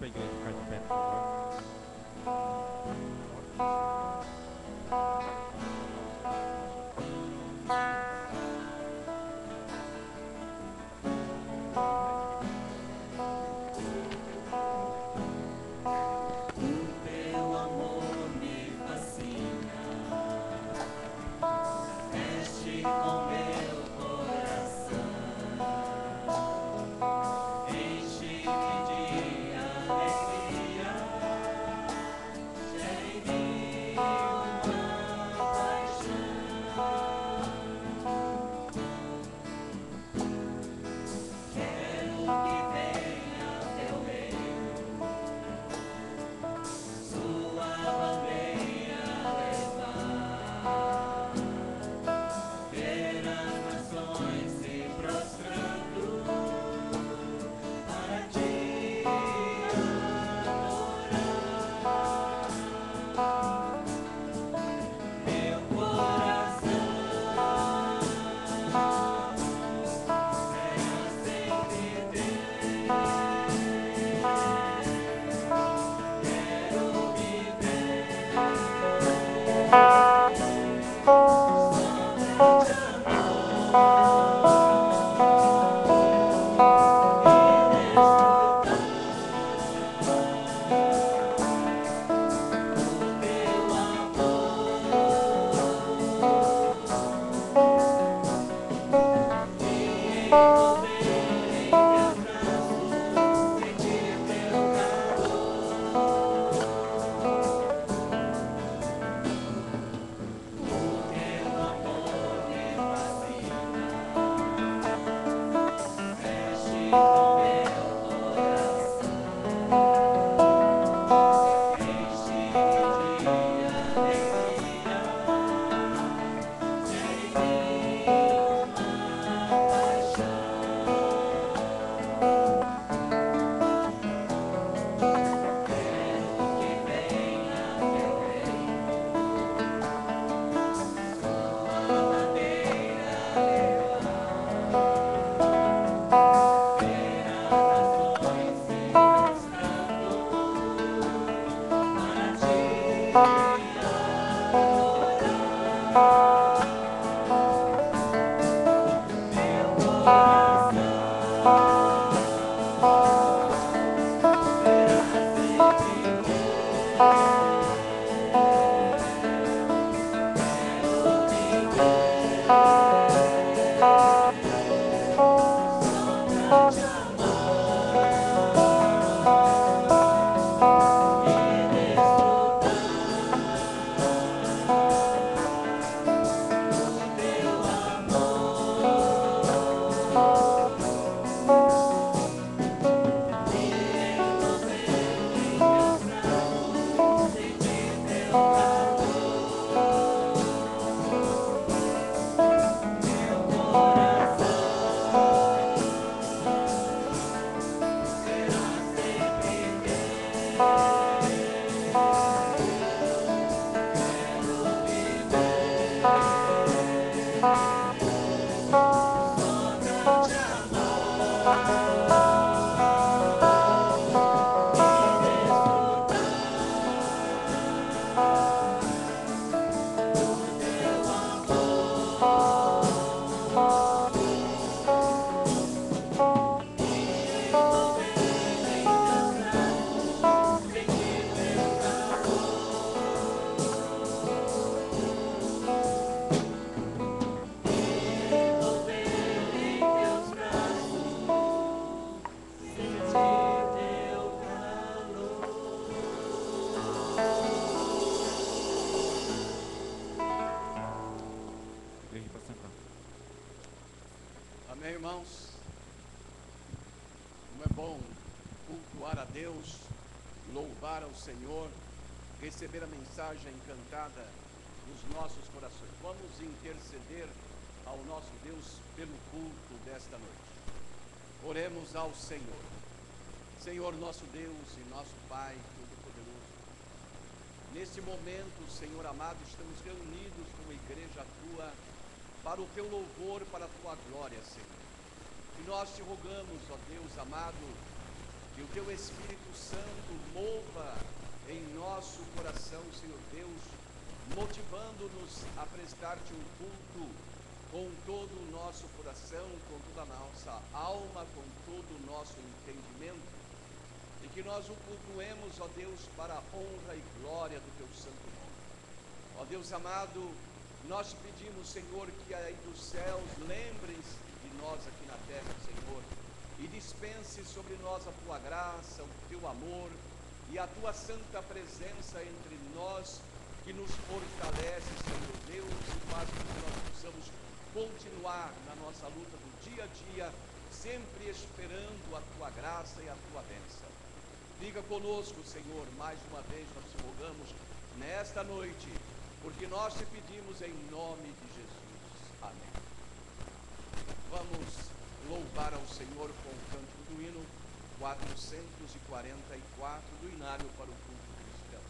pra igreja ficar de pé, por favor. Igreja para sentar. Amém, irmãos? Como é bom cultuar a Deus, louvar ao Senhor, receber a mensagem cantada nos nossos corações. Vamos interceder ao nosso Deus pelo culto desta noite. Oremos ao Senhor. Senhor, nosso Deus e nosso Pai Todo-Poderoso, neste momento, Senhor amado, estamos reunidos como igreja Tua, para o Teu louvor, para a Tua glória, Senhor. E nós te rogamos, ó Deus amado, Que o Teu Espírito Santo mova em nosso coração, Senhor Deus, motivando-nos a prestar-te um culto com todo o nosso coração, com toda a nossa alma, com todo o nosso entendimento, e que nós o cultuemos, ó Deus, para a honra e glória do Teu santo nome. Ó Deus amado, nós te pedimos, Senhor, que aí dos céus lembrem-se de nós aqui na terra, Senhor, e dispense sobre nós a Tua graça, o Teu amor e a Tua santa presença entre nós, que nos fortalece, Senhor Deus, e faz com que nós possamos continuar na nossa luta do dia a dia, sempre esperando a Tua graça e a Tua bênção. Fica conosco, Senhor, mais uma vez nós te rogamos nesta noite, porque nós te pedimos em nome de Jesus. Amém. Vamos louvar ao Senhor com o canto do hino 444 do Inário para o culto cristão.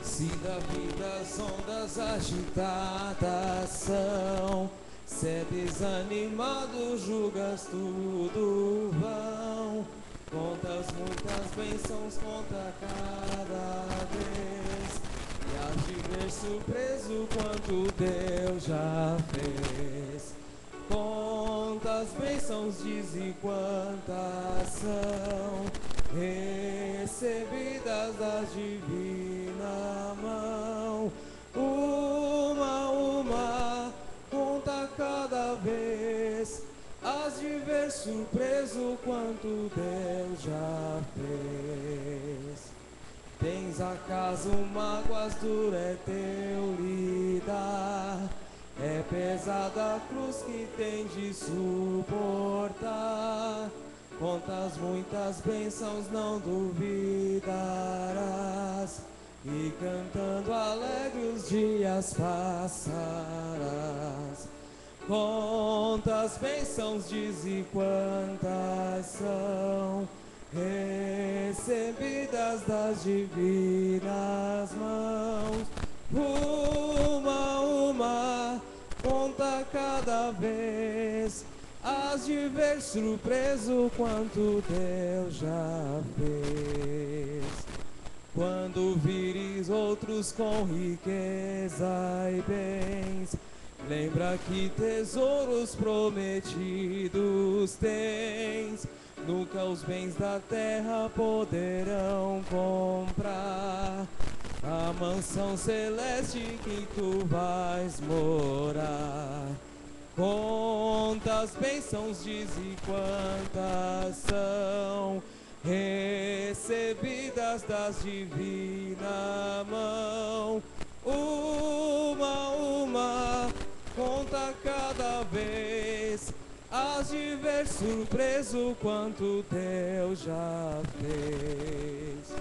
Se da vida as ondas agitadas são, se é desanimado julgas tudo vão, contas muitas bênçãos conta cada vez, e hás de ver surpreso quanto Deus já fez. Quantas bênçãos diz e quantas são recebidas da divina mão, uma, conta cada vez, hás de ver surpreso quanto Deus já fez. Tens acaso mágoas, dura é teu lidar, é pesada a cruz que tem de suportar. Quantas muitas bênçãos não duvidarás, e cantando alegre os dias passarás. Quantas bênçãos diz e quantas são recebidas das divinas mãos. Uma, conta cada vez, hás de ver surpreso quanto Deus já fez. Quando vires outros com riqueza e bens, lembra que tesouros prometidos tens. Nunca os bens da terra poderão comprar a mansão celeste que tu vais morar. Quantas bênçãos diz e quantas são recebidas das divinas mãos. Uma, conta cada vez, hás de ver surpreso quanto Deus já fez.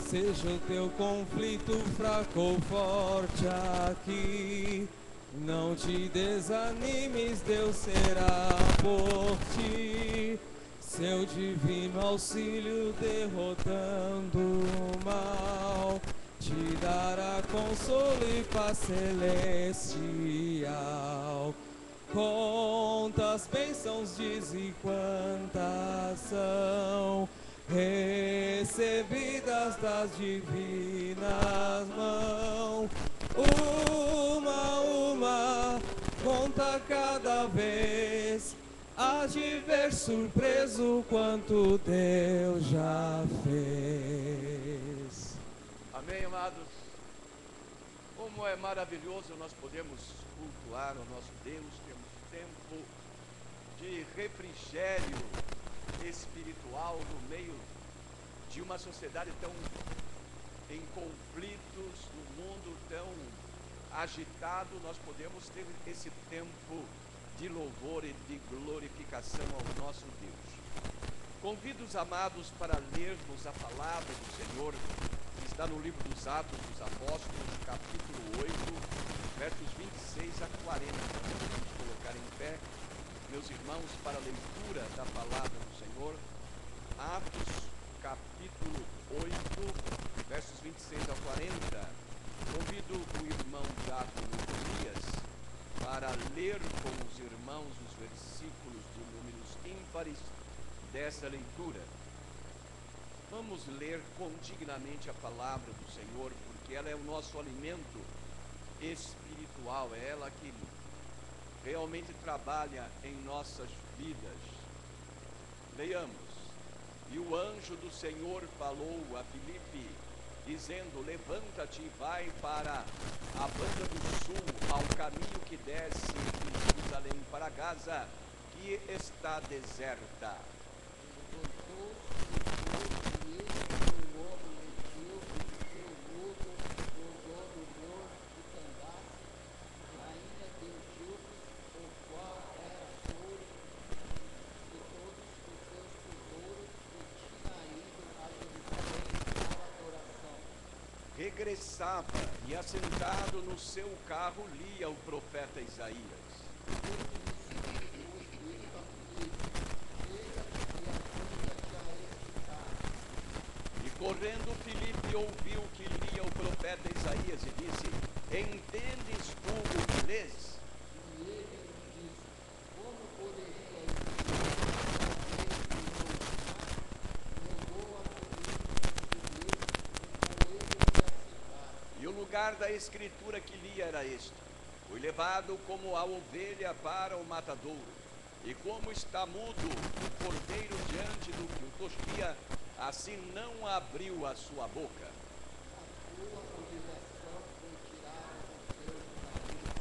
Seja o teu conflito fraco ou forte aqui, não te desanimes, Deus será por ti. Seu divino auxílio derrotando o mal, te dará consolo e paz celestial. Quantas bênçãos diz e quantas são recebidas das divinas mãos. Uma, conta cada vez, hás de ver surpreso quanto Deus já fez. Amém, amados? Como é maravilhoso nós podemos cultuar o nosso Deus, temos tempo de refrigério espiritual no meio de uma sociedade tão em conflitos, num mundo tão agitado. Nós podemos ter esse tempo de louvor e de glorificação ao nosso Deus. Convido os amados para lermos a palavra do Senhor, que está no livro dos Atos dos Apóstolos, capítulo 8, versos 26 a 40. Vamos colocar em pé, meus irmãos, para a leitura da palavra do Senhor. Atos, capítulo 8, versos 26 a 40. Convido o irmão Diácono Elias para ler com os irmãos os versículos de números ímpares dessa leitura. Vamos ler condignamente a palavra do Senhor, porque ela é o nosso alimento espiritual, é ela que realmente trabalha em nossas vidas. Leiamos. E o anjo do Senhor falou a Filipe, dizendo: levanta-te e vai para a banda do sul, ao caminho que desce de Jerusalém para Gaza, que está deserta. Regressava e, assentado no seu carro, lia o profeta Isaías. E correndo Filipe ouviu que lia o profeta Isaías e disse: entendes tu o que lês? E ele disse: como poderia entender negou a E o lugar da escritura que lia era este: foi levado como a ovelha para o matadouro, e como está mudo o cordeiro diante do que o tosquia, assim não abriu a sua boca. a sua obrigação foi tirada dos seus caminhos.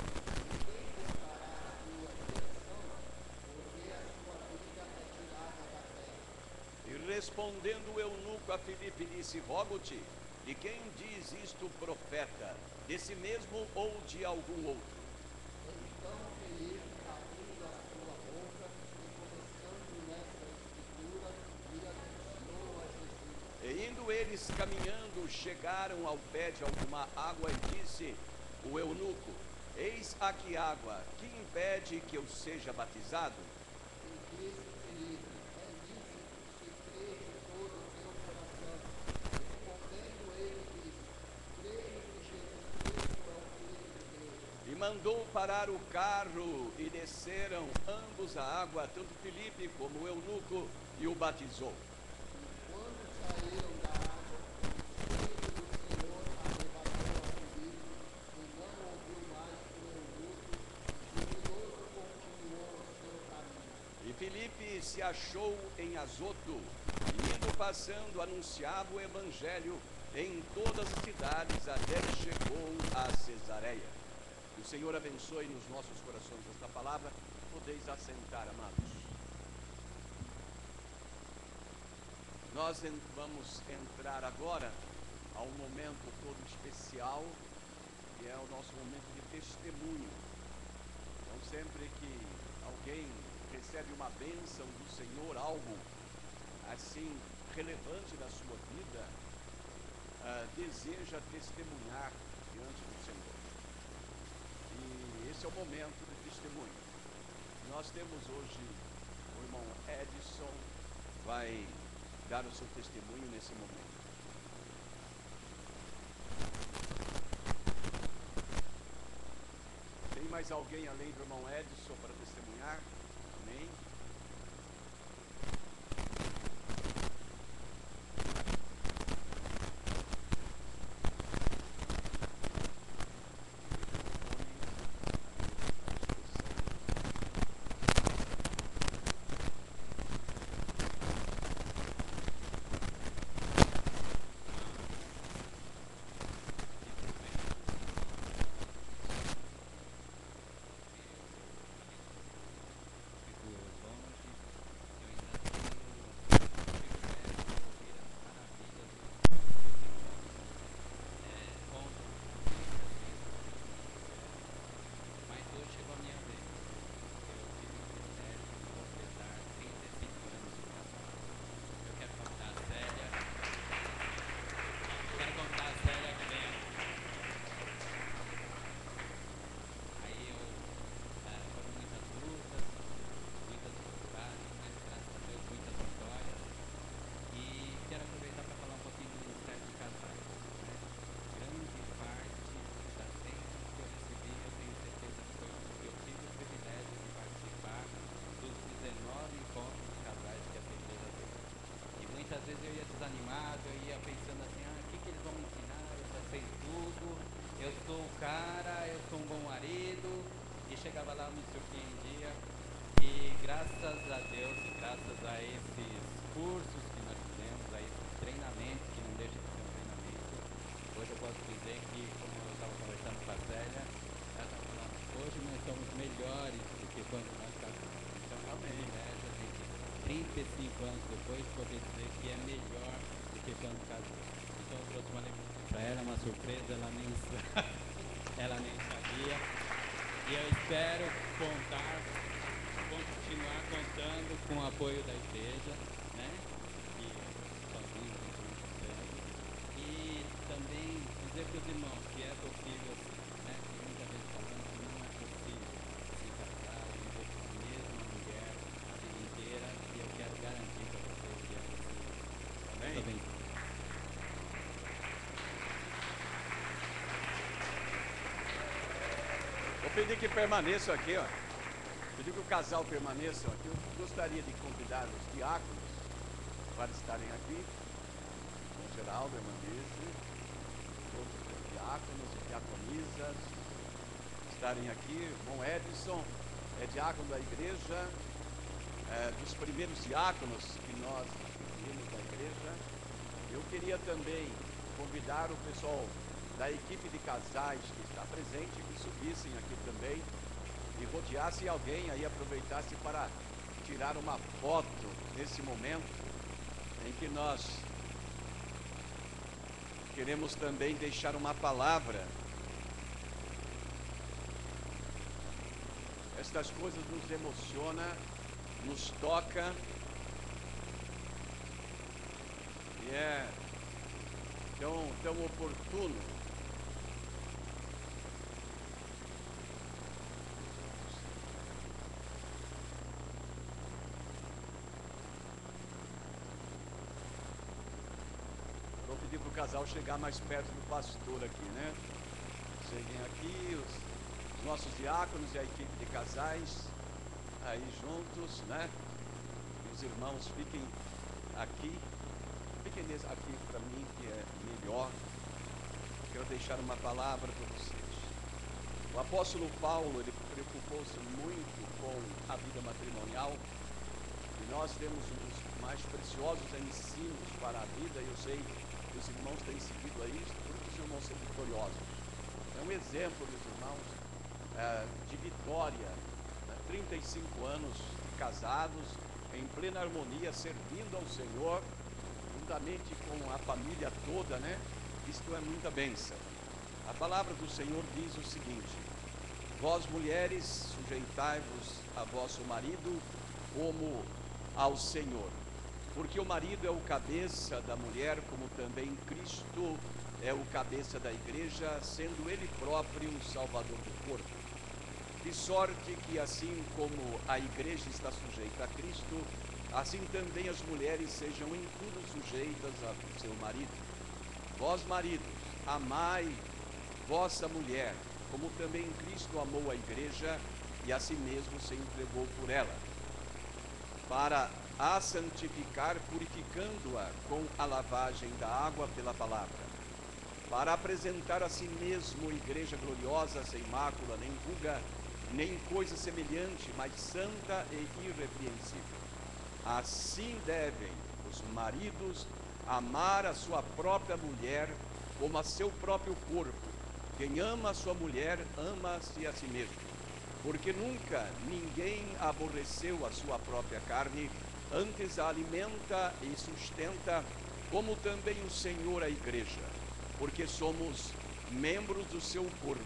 Ninguém buscará a sua direção, porque a sua vida é tirada da terra. E respondendo o eunuco a Filipe, disse: rogo-te, de quem diz isto o profeta? De si mesmo ou de algum outro? Então Filipe, abrindo a sua boca e começando nessa escritura, lhe anunciou a Jesus. E indo eles caminhando, chegaram ao pé de alguma água, e disse o eunuco: eis aqui água, que impede que eu seja batizado? E disse Filipe: é lícito se crê de todo o teu coração. Respondendo ele, disse: creio que Jesus Cristo é o Filho de Deus. E mandou parar o carro, e desceram ambos a água, tanto Filipe como o eunuco, e o batizou. Quando saíram da água, o Espírito do Senhor arrebatou a Filipe, e não ouviu mais o eunuco, e jubiloso continuou o seu caminho. E Filipe se achou em Azoto, e indo passando, anunciava o evangelho em todas as cidades, até que chegou a Cesareia. Que o Senhor abençoe nos nossos corações esta palavra. Podeis assentar, amados. Nós vamos entrar agora a um momento todo especial, que é o nosso momento de testemunho. Então, sempre que alguém recebe uma bênção do Senhor, algo assim relevante na sua vida, deseja testemunhar diante do Senhor. E esse é o momento de testemunho. Nós temos hoje o irmão Edson, vai dar o seu testemunho nesse momento. Tem mais alguém além do irmão Edson para testemunhar? Amém? animado, eu ia pensando assim, o que eles vão me ensinar, eu já sei tudo, eu sou o cara, eu sou um bom marido, e chegava lá, me surpreendia, e graças a Deus, e graças a esses cursos que nós fizemos, a esses treinamentos, que não deixa de ser um treinamento, hoje eu posso dizer que, como eu estava conversando com a Célia, ela estava falando, hoje nós somos melhores do que quando nós casamos. Então, é um privilégio a gente, 35 anos depois, poder dizer que é melhor do que quando casou. Então, eu trouxe uma lembrança para ela, uma surpresa, ela nem sabe, ela nem sabia. E eu espero continuar contando com o apoio da igreja, né? Que sozinho a gente não consegue. E também dizer para os irmãos que é possível, né? Que muitas vezes falando que não é possível se casar e viver com a mesma mulher a vida inteira. E eu quero garantir para vocês que é possível. Amém? Tá bem? Vou pedir que permaneçam aqui, ó. Pedir que o casal permaneçam aqui. Eu gostaria de convidar os diáconos para estarem aqui. O Geraldo, a irmã Lígia, outros diáconos e diaconisas estarem aqui. O irmão Edson é diácono da igreja, dos primeiros diáconos que nós vimos da igreja. Eu queria também convidar o pessoal da equipe de casais que está presente, que subissem aqui também e rodeasse alguém aí, aproveitasse para tirar uma foto nesse momento em que nós queremos também deixar uma palavra. Estas coisas nos emociona, nos toca e é tão oportuno. Vou pedir para o casal chegar mais perto do pastor aqui, né? Cheguem aqui, os nossos diáconos e a equipe de casais aí juntos, né? E os irmãos fiquem aqui. Fiquem aqui para mim, que é melhor. Quero deixar uma palavra para vocês. O apóstolo Paulo, ele preocupou-se muito com a vida matrimonial. E nós temos um dos mais preciosos ensinos para a vida. E eu sei que os irmãos têm seguido a isso, porque os irmãos são vitoriosos. É um exemplo dos irmãos de vitória. 35 anos casados, em plena harmonia, servindo ao Senhor, juntamente com a família toda, né? Isto é muita bênção. A palavra do Senhor diz o seguinte: vós mulheres, sujeitai-vos a vosso marido como ao Senhor. Porque o marido é o cabeça da mulher, como também Cristo é o cabeça da igreja, sendo ele próprio o salvador do corpo. De sorte que assim como a igreja está sujeita a Cristo, assim também as mulheres sejam em tudo sujeitas ao seu marido. Vós, maridos, amai vossa mulher, como também Cristo amou a igreja e a si mesmo se entregou por ela, para a santificar, purificando-a com a lavagem da água pela palavra, para apresentar a si mesmo igreja gloriosa, sem mácula, nem ruga, nem coisa semelhante, mas santa e irrepreensível. Assim devem os maridos amar a sua própria mulher como a seu próprio corpo. Quem ama a sua mulher, ama-se a si mesmo. Porque nunca ninguém aborreceu a sua própria carne, antes a alimenta e sustenta, como também o Senhor a igreja, porque somos membros do seu corpo.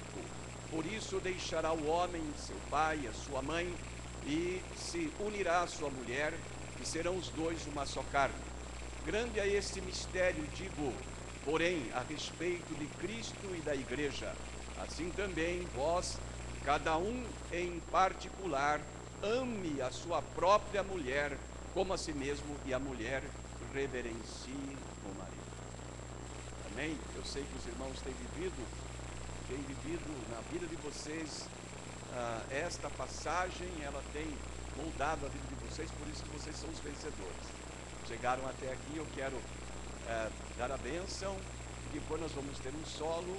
Por isso deixará o homem seu pai, a sua mãe, e se unirá à sua mulher, e serão os dois uma só carne. Grande é este mistério, digo, porém, a respeito de Cristo e da igreja. Assim também vós, cada um em particular, ame a sua própria mulher, como a si mesmo, e a mulher reverencie o marido. Amém? Eu sei que os irmãos têm vivido na vida de vocês esta passagem, ela tem moldado a vida de vocês, por isso que vocês são os vencedores. Chegaram até aqui, eu quero dar a bênção, e depois nós vamos ter um solo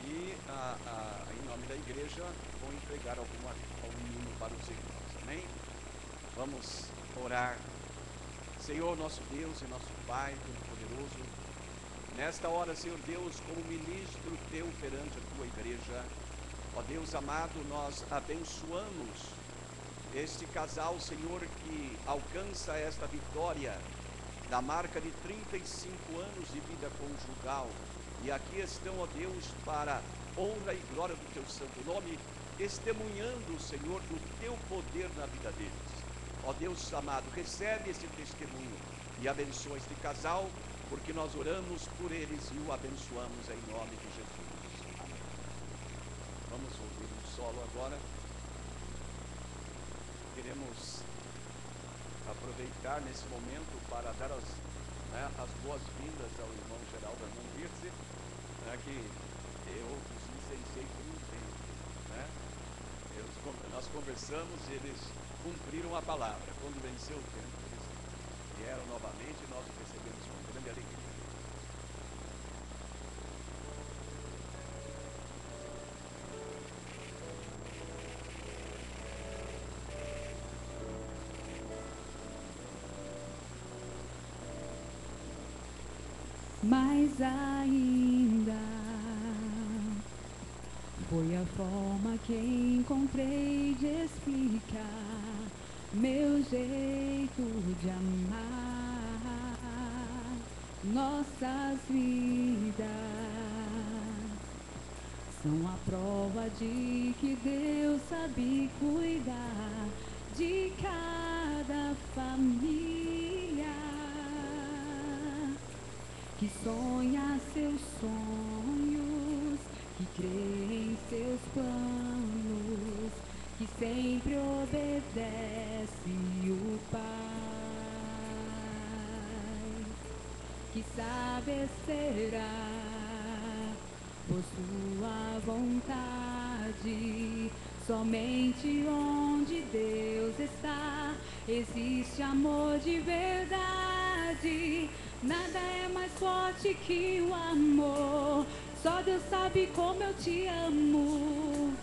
e em nome da igreja vou entregar algum hino para os irmãos, amém? Vamos orar. Senhor, nosso Deus e nosso Pai Todo-Poderoso, nesta hora, Senhor Deus, como ministro teu perante a tua igreja, ó Deus amado, nós abençoamos este casal, Senhor, que alcança esta vitória da marca de 35 anos de vida conjugal. E aqui estão, ó Deus, para honra e glória do teu santo nome, testemunhando, Senhor, do teu poder na vida deles. Ó Deus amado, recebe esse testemunho e abençoa este casal, porque nós oramos por eles e o abençoamos em nome de Jesus. Amém. Vamos ouvir um solo agora. Queremos aproveitar nesse momento para dar as boas-vindas ao irmão Geraldo Armandizzi, que eu os licenciei por um tempo, nós conversamos e eles cumpriram a palavra. Quando venceu o tempo, eles vieram novamente e nós os recebemos com grande alegria. Mas ainda foi a forma que encontrei de explicar meu jeito de amar. Nossas vidas são a prova de que Deus sabe cuidar de cada família que sonha seus sonhos, que crê em seus planos, que sempre obedece o Pai, que sabe esperar por sua vontade. Somente onde Deus está existe amor de verdade. Nada é mais forte que o amor. Só Deus sabe como eu te amo.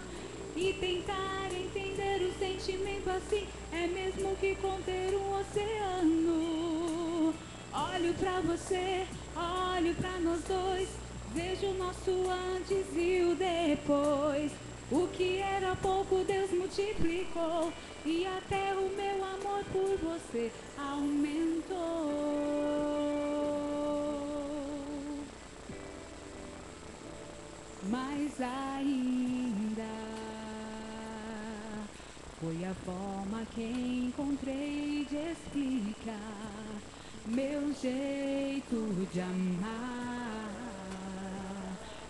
E tentar entender o sentimento assim é mesmo que conter um oceano. Olho pra você, olho pra nós dois, vejo o nosso antes e o depois. O que era pouco Deus multiplicou, e até o meu amor por você aumentou. Mas ainda foi a forma que encontrei de explicar meu jeito de amar.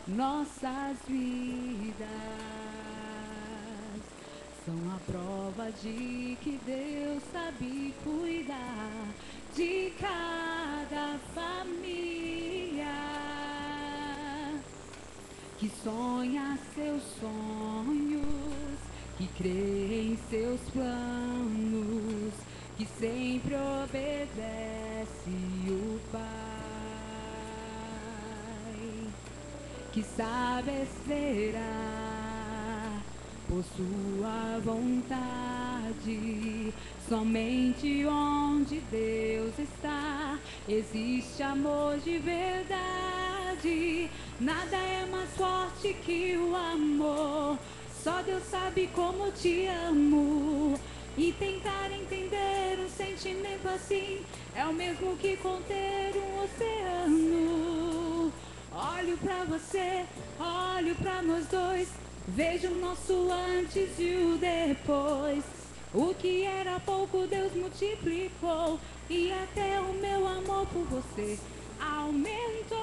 Nossas vidas são a prova de que Deus sabe cuidar de cada família que sonha seus sonhos, que crê em seus planos, que sempre obedece o Pai, que sabe esperar por sua vontade. Somente onde Deus está existe amor de verdade. Nada é mais forte que o amor. Só Deus sabe como te amo. E tentar entender um sentimento assim é o mesmo que conter um oceano. Olho pra você, olho pra nós dois, vejo o nosso antes e o depois. O que era pouco Deus multiplicou, e até o meu amor por você aumentou.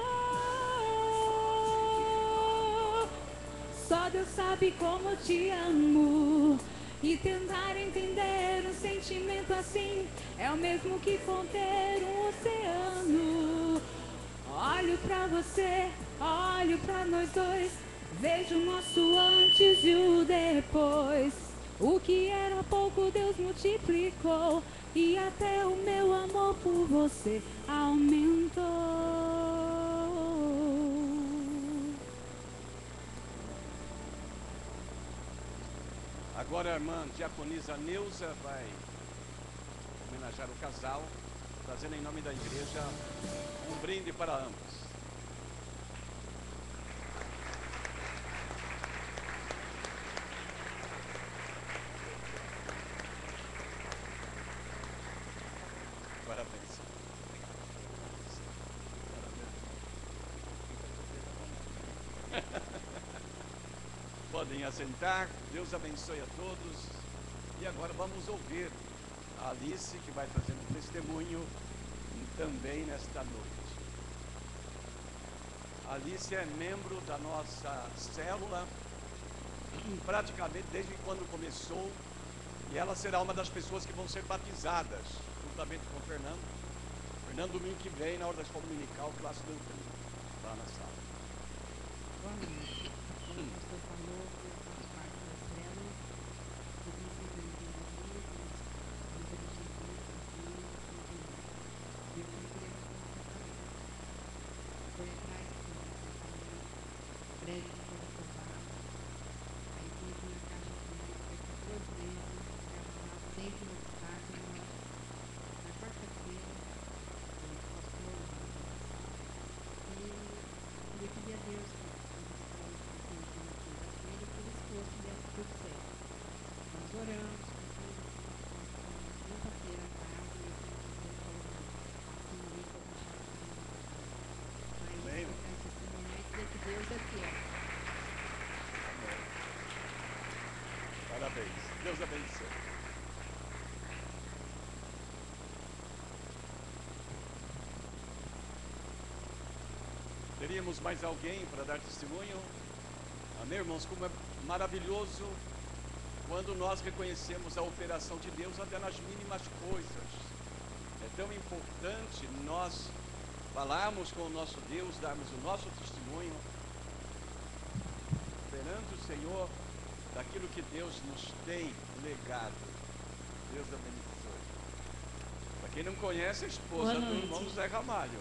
Só Deus sabe como eu te amo. E tentar entender um sentimento assim é o mesmo que conter um oceano. Olho pra você, olho pra nós dois, vejo o nosso antes e o depois. O que era pouco Deus multiplicou, e até o meu amor por você aumentou. Agora a irmã diaconisa Neuza vai homenagear o casal, trazendo em nome da igreja um brinde para ambos. Parabéns. Podem assentar, Deus abençoe a todos. E agora vamos ouvir a Alice, que vai trazer um testemunho também nesta noite. A Alice é membro da nossa célula praticamente desde quando começou, e ela será uma das pessoas que vão ser batizadas juntamente com o Fernando. Fernando, domingo que vem, na hora da escola dominical, classe doutrina, lá na sala. Boa noite. Como o pastor falou, eu faço parte da célula do princípio da engenharia, dos objetivos e eu queria contar também. Foi atrás do prédio que foi aprovado. Aí teve uma caixa de foi 14 vezes, gravava desde o estádio na quarta-feira, o pastor e eu pedia a Deus que tudo certo. Nós oramos, quinta-feira à tarde, e eu falou que ninguém pode deixar de mas eu quero testemunhar e dizer que Deus é fiel. Parabéns, Deus abençoe. Teríamos mais alguém para dar testemunho? Amém, irmãos? Como é maravilhoso quando nós reconhecemos a operação de Deus até nas mínimas coisas. É tão importante nós falarmos com o nosso Deus, darmos o nosso testemunho perante o Senhor daquilo que Deus nos tem legado. Deus abençoe. Para quem não conhece, a esposa do irmão Zé Ramalho.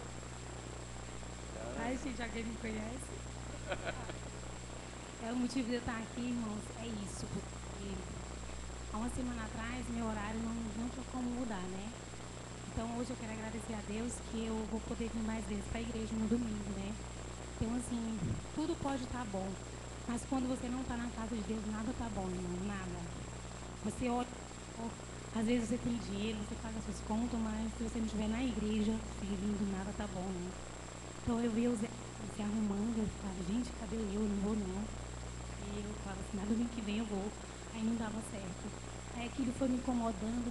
Ai, gente, alguém me conhece? O motivo de eu estar aqui, irmãos, é isso, porque há uma semana atrás meu horário não tinha como mudar, né? Então hoje eu quero agradecer a Deus que eu vou poder vir mais vezes para a igreja no domingo, né? Então assim, tudo pode estar bom, mas quando você não está na casa de Deus, nada está bom, irmão, nada. Você olha, às vezes você tem dinheiro, você paga suas contas, mas se você não estiver na igreja, servindo, nada está bom, né? Então eu via o Zé se arrumando, eu falava, gente, cadê eu? Não vou não. E eu falava assim, na domingo que vem eu vou. Aí não dava certo. Aí aquilo foi me incomodando.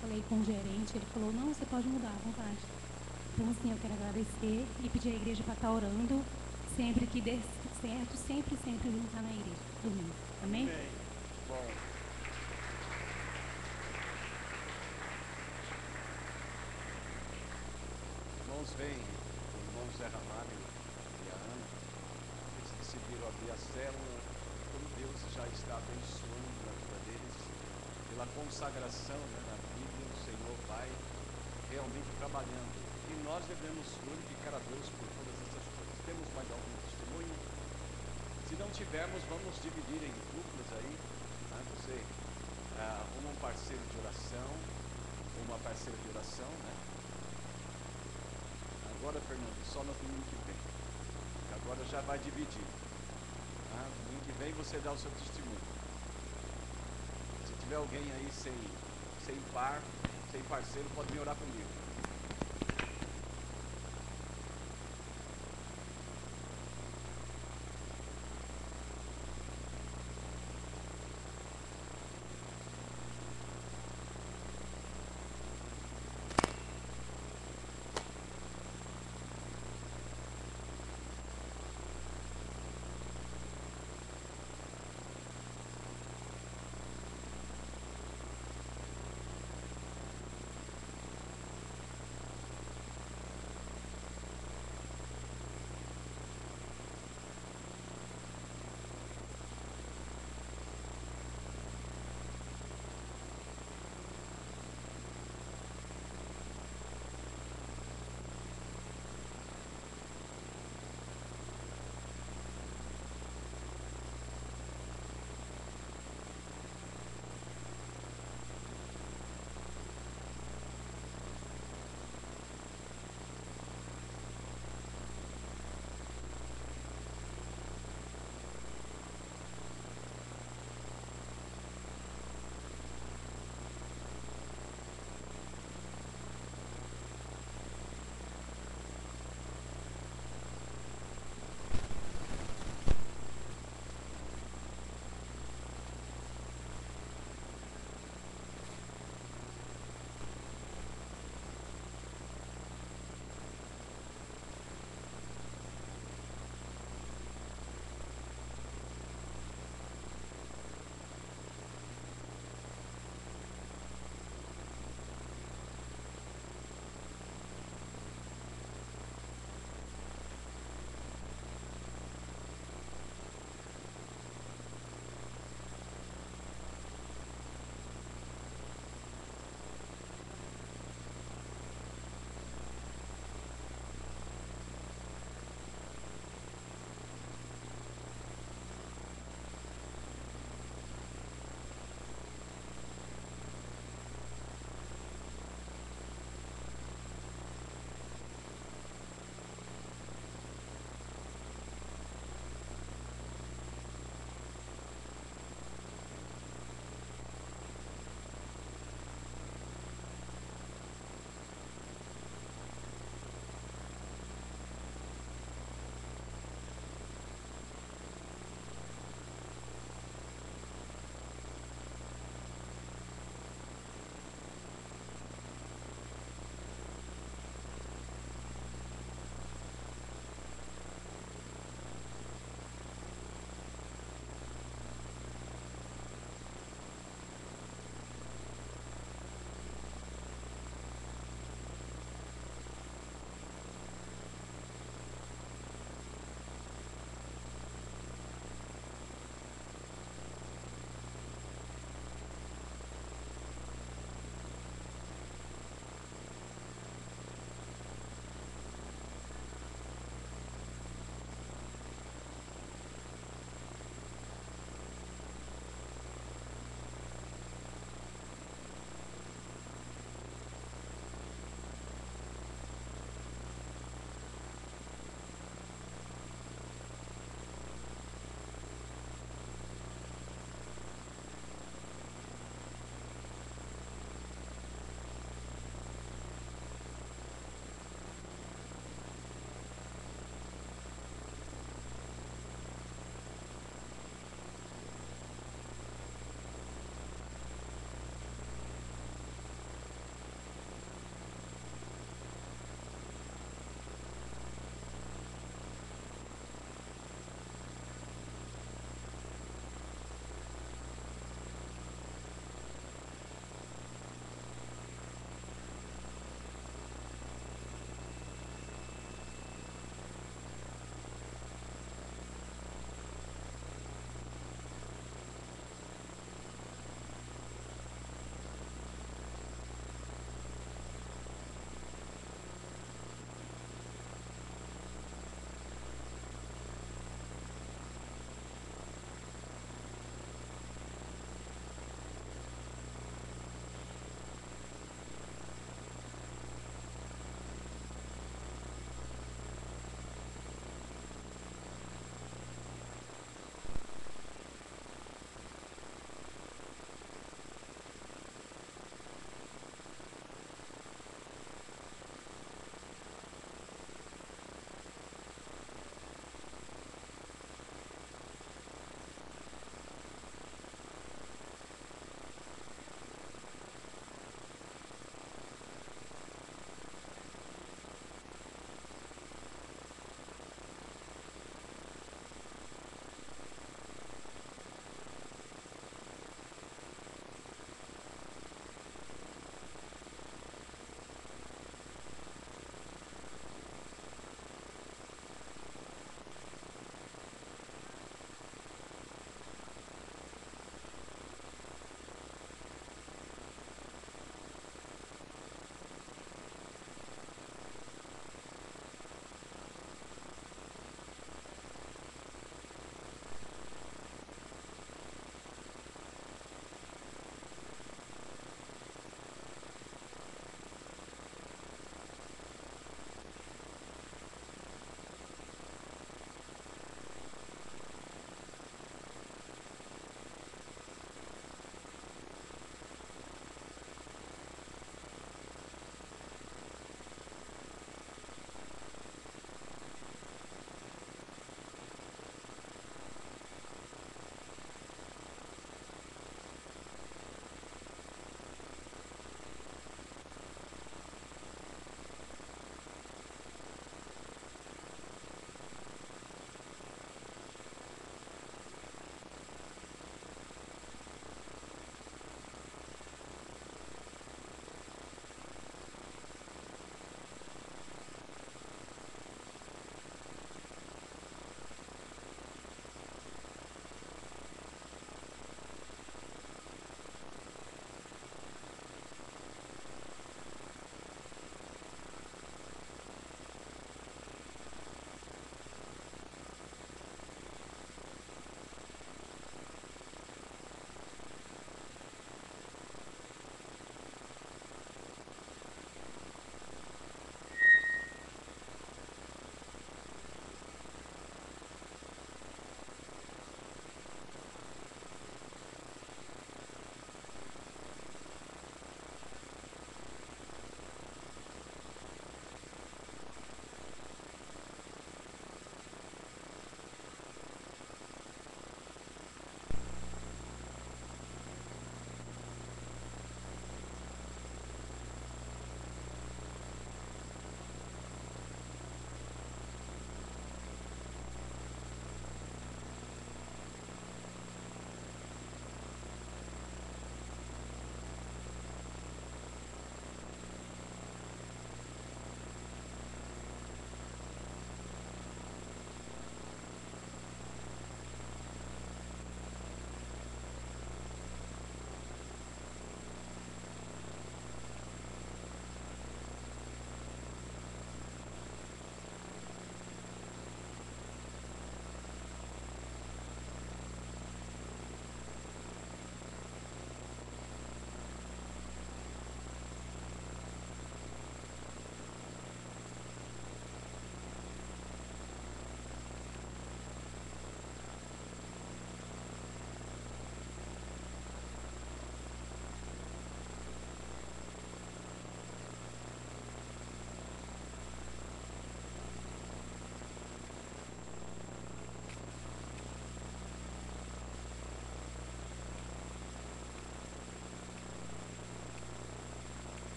Falei com o gerente, ele falou, não, você pode mudar à vontade. Então assim, eu quero agradecer e pedir à igreja para estar orando. Sempre que der certo, sempre vim estar na igreja, domingo. Amém? Amém. Bom. Irmãos, vem. Zé Ramalho e a Ana, eles decidiram abrir a célula, como Deus já está abençoando a vida deles, pela consagração, né, na Bíblia, o Senhor vai realmente trabalhando. E nós devemos glorificar a Deus por todas essas coisas. Temos mais algum testemunho? Se não tivermos, vamos dividir em duplas aí. Né? Você arruma um parceiro de oração, uma parceira de oração, né? Agora, Fernando, só no domingo que vem. Agora já vai dividir. Domingo que vem você dá o seu testemunho. Se tiver alguém aí sem parceiro, pode vir orar comigo.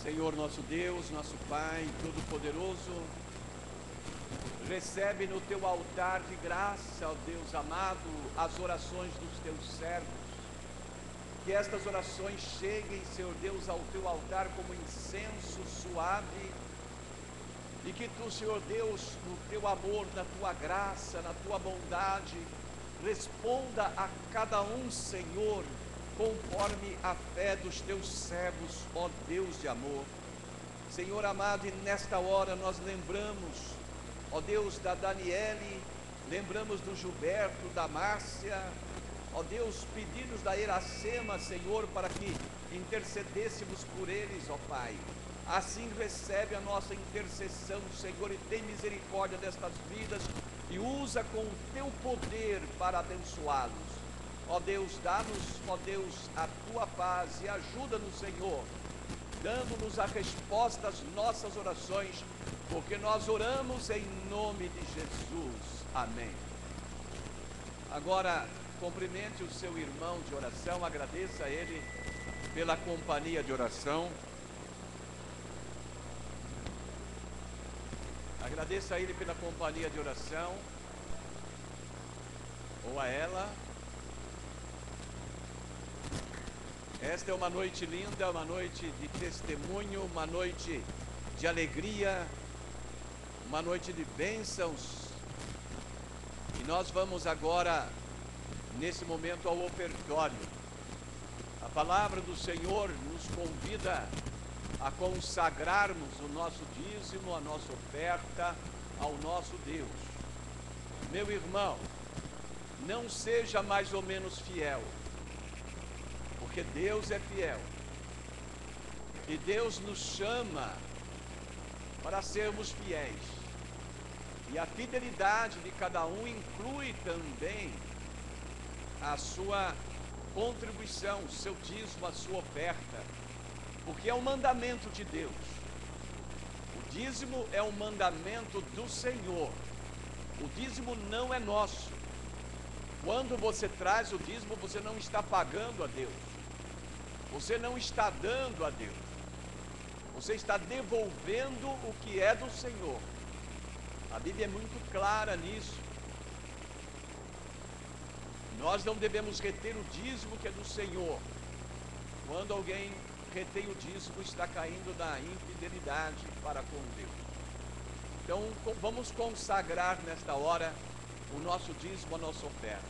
Senhor nosso Deus, nosso Pai Todo-Poderoso, recebe no teu altar de graça, ó Deus amado, as orações dos teus servos. Que estas orações cheguem, Senhor Deus, ao teu altar como incenso suave, e que tu, Senhor Deus, no teu amor, na tua graça, na tua bondade, responda a cada um, Senhor, conforme a fé dos teus servos, ó Deus de amor. Senhor amado, e nesta hora nós lembramos, ó Deus, da Daniele, lembramos do Gilberto, da Márcia, ó Deus, pedidos da Iracema, Senhor, para que intercedêssemos por eles, ó Pai. Assim recebe a nossa intercessão, Senhor, e tem misericórdia destas vidas e usa com o teu poder para abençoá-los. Ó Deus, dá-nos, ó Deus, a tua paz e ajuda-nos, Senhor, dando-nos a resposta às nossas orações, porque nós oramos em nome de Jesus. Amém. Agora, cumprimente o seu irmão de oração, agradeça a ele pela companhia de oração. Agradeça a ele pela companhia de oração, ou a ela. Esta é uma noite linda, uma noite de testemunho, uma noite de alegria, uma noite de bênçãos. E nós vamos agora, nesse momento, ao ofertório. A palavra do Senhor nos convida a consagrarmos o nosso dízimo, a nossa oferta ao nosso Deus. Meu irmão, não seja mais ou menos fiel, porque Deus é fiel. E Deus nos chama para sermos fiéis. E a fidelidade de cada um inclui também a sua contribuição, o seu dízimo, a sua oferta, porque é um mandamento de Deus. O dízimo é um mandamento do Senhor. O dízimo não é nosso. Quando você traz o dízimo, você não está pagando a Deus. Você não está dando a Deus. Você está devolvendo o que é do Senhor. A Bíblia é muito clara nisso. Nós não devemos reter o dízimo que é do Senhor. Quando alguém retém o dízimo, está caindo na infidelidade para com Deus. Então, vamos consagrar nesta hora o nosso dízimo, a nossa oferta.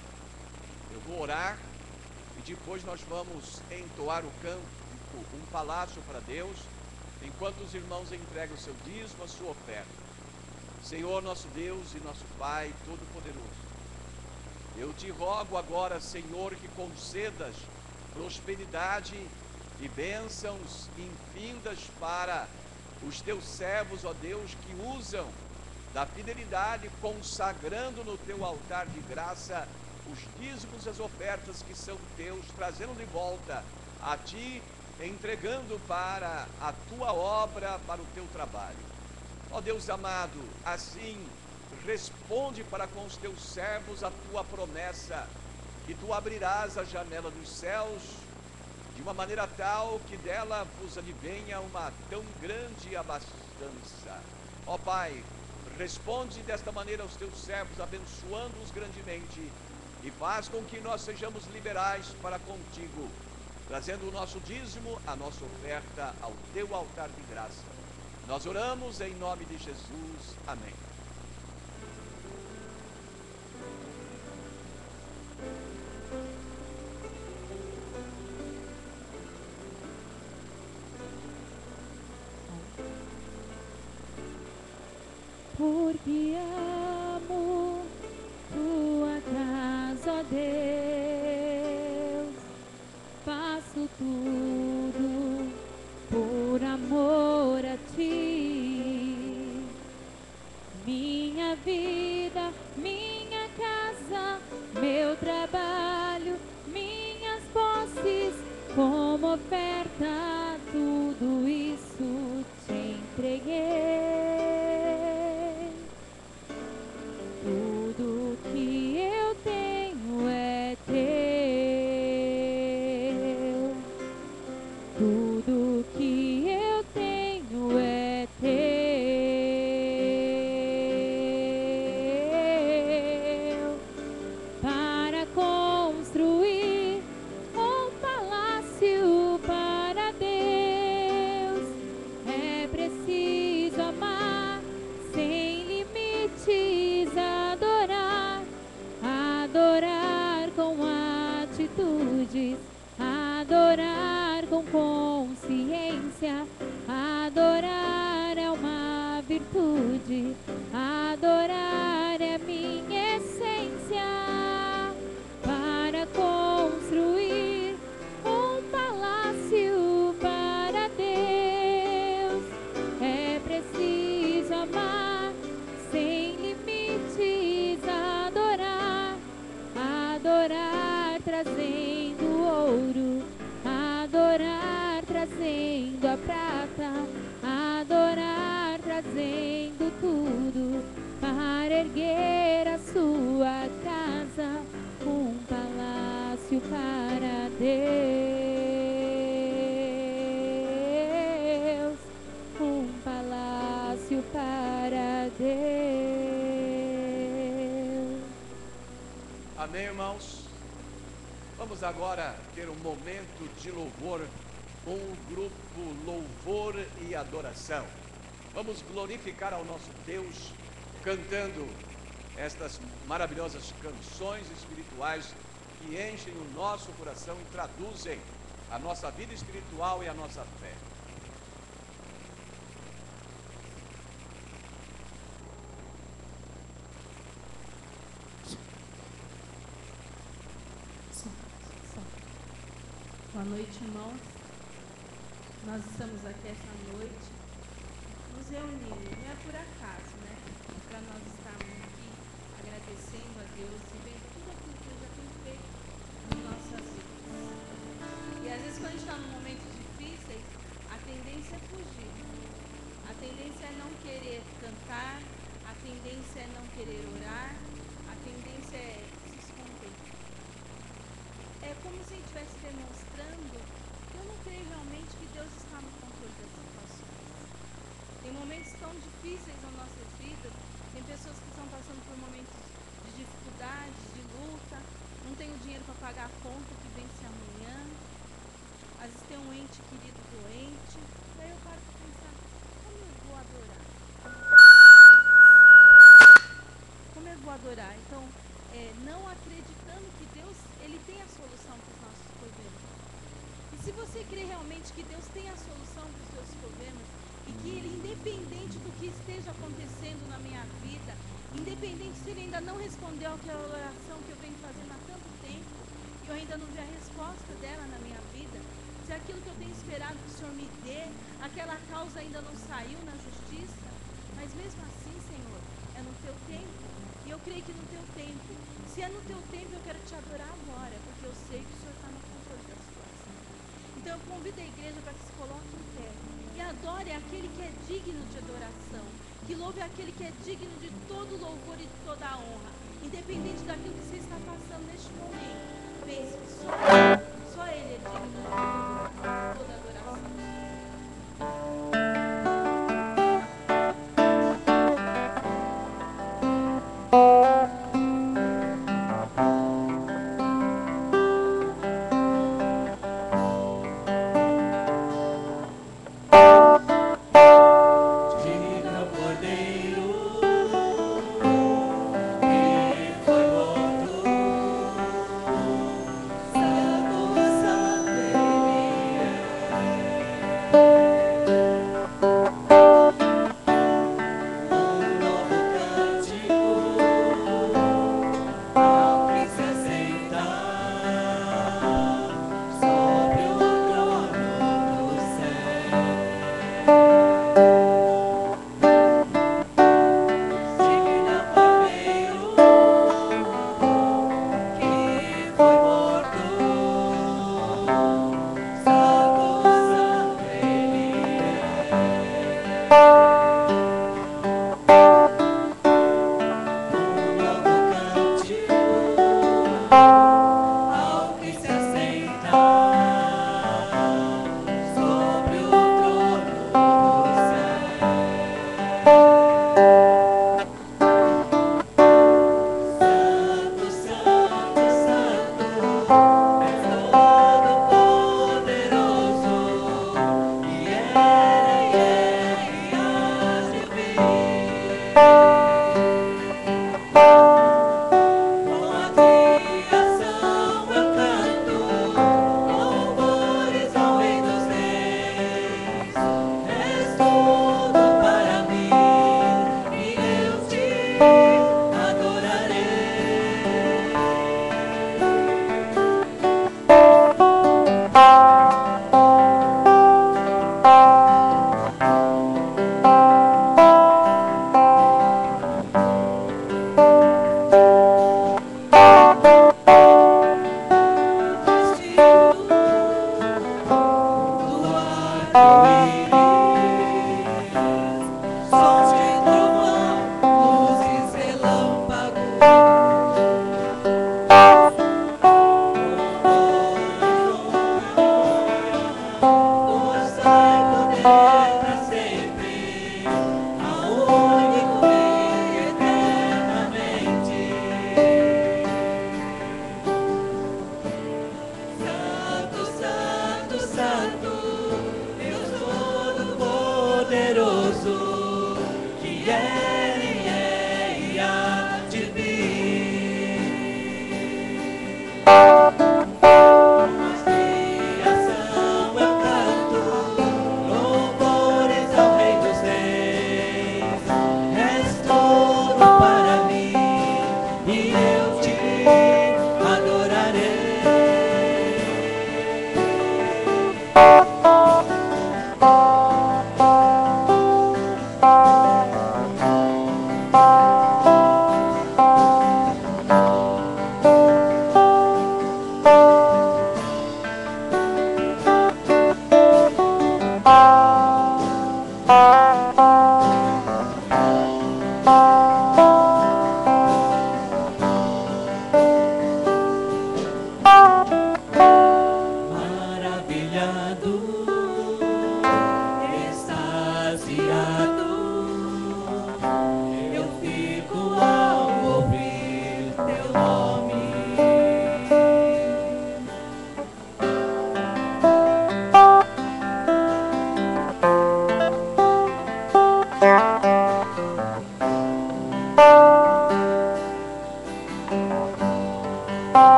Eu vou orar e depois nós vamos entoar o cântico, um palácio para Deus, enquanto os irmãos entregam o seu dízimo, a sua oferta. Senhor, nosso Deus e nosso Pai Todo-Poderoso, eu te rogo agora, Senhor, que concedas prosperidade e bênçãos infindas para os teus servos, ó Deus, que usam da fidelidade, consagrando no teu altar de graça os dízimos e as ofertas que são teus, trazendo de volta a ti, entregando para a tua obra, para o teu trabalho. Ó Deus amado, assim responde para com os teus servos a tua promessa, que tu abrirás a janela dos céus de uma maneira tal que dela vos advenha uma tão grande abastança. Ó Pai, responde desta maneira aos teus servos, abençoando-os grandemente, e faz com que nós sejamos liberais para contigo, trazendo o nosso dízimo, a nossa oferta ao teu altar de graça. Nós oramos em nome de Jesus. Amém. Porque amo tua casa, ó Deus, faço tudo por amor a ti. Minha vida, minha casa, meu trabalho, minhas posses, como oferta, tudo isso te entreguei. Tudo que eu tenho é teu. Tudo que eu tenho plenitude. Adorar é a minha essência para construir um palácio para Deus. É preciso amar sem limites, adorar, adorar trazendo ouro, adorar trazendo a prata, adorar trazendo tudo para erguer a sua casa, um palácio para Deus, um palácio para Deus. Amém, irmãos? Vamos agora ter um momento de louvor com o grupo Louvor e Adoração. Vamos glorificar ao nosso Deus cantando estas maravilhosas canções espirituais que enchem o nosso coração e traduzem a nossa vida espiritual e a nossa fé. Boa noite, irmãos. Nós estamos aqui essa noite nos reunindo, não é por acaso, né? Para nós estarmos aqui agradecendo a Deus e vendo tudo aquilo que Deus já tem feito em nossas vidas. E às vezes, quando a gente está em momentos difíceis, a tendência é fugir, a tendência é não querer cantar, a tendência é não querer orar, a tendência é se esconder. É como se a gente estivesse demonstrando que eu não creio realmente que Deus está no controle das situações. Tem momentos tão difíceis nas nossas vidas, tem pessoas que estão passando por momentos de dificuldade, de luta, não tem o dinheiro para pagar a conta que vence amanhã, às vezes tem um ente querido doente, e aí eu paro para pensar, como eu vou adorar? Como eu vou adorar? Então, não acreditando que Deus, Ele tem a solução para os nossos problemas. E se você crê realmente que Deus tem a solução para os seus problemas, e que Ele, independente do que esteja acontecendo na minha vida, independente se Ele ainda não respondeu àquela oração que eu venho fazendo há tanto tempo, e eu ainda não vi a resposta dela na minha vida, se aquilo que eu tenho esperado que o Senhor me dê, aquela causa ainda não saiu na justiça, mas mesmo assim, Senhor, é no Teu tempo. E eu creio que no Teu tempo, se é no Teu tempo, eu quero Te adorar agora, porque eu sei que o Senhor está no controle da situação. Então eu convido a igreja para que se coloque em pé e adore aquele que é digno de adoração, que louve aquele que é digno de todo louvor e de toda a honra, independente daquilo que você está passando neste momento. Pense que só Ele é digno de toda adoração. Com a criação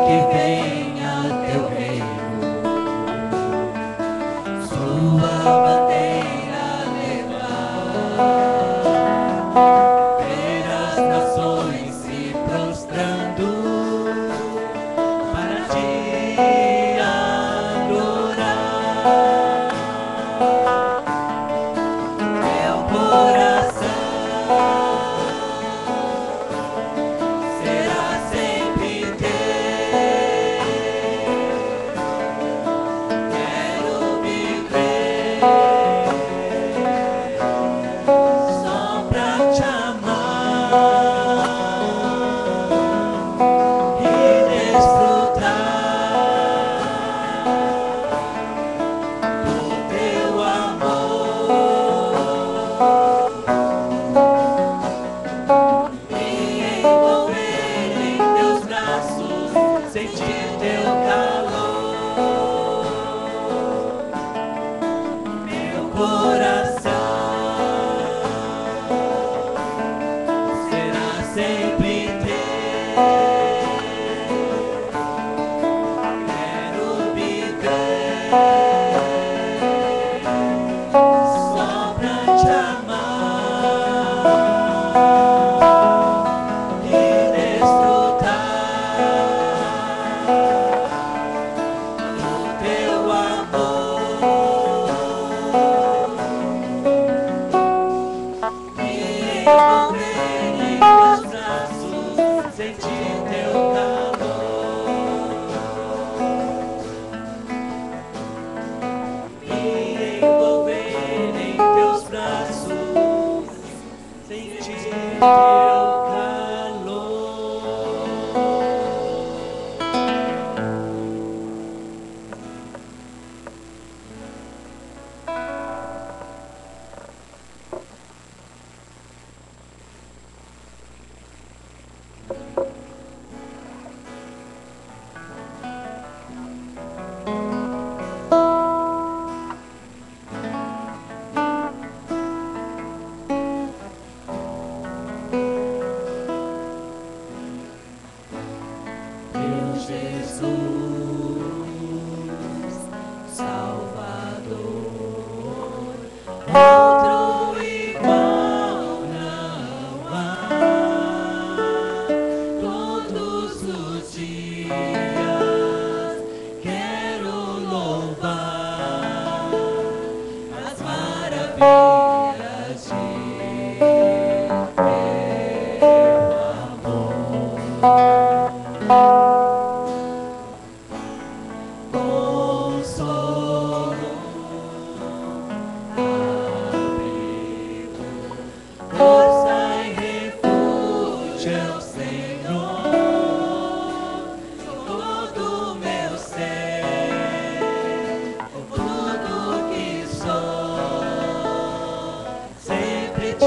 que venha teu reino, sua bandeira levar, ver as nações se prostrando para te adorar. Meu coração será sempre teu. Quero viver só pra te amar e desfrutar do teu amor, me envolver em teus braços, sentir teu calor. Meu coração será sempre teu. Quero viver só pra te amar e desfrutar do teu amor, me envolver em teus braços, sentir teu calor, me envolver em teus braços, sentir teu calor. Meu Jesus, Salvador, outro igual não há. Todos os dias quero louvar as maravilhas de teu amor. Consolo, abrigo, força e refúgio é o Senhor. Todo meu ser, tudo que sou, sempre te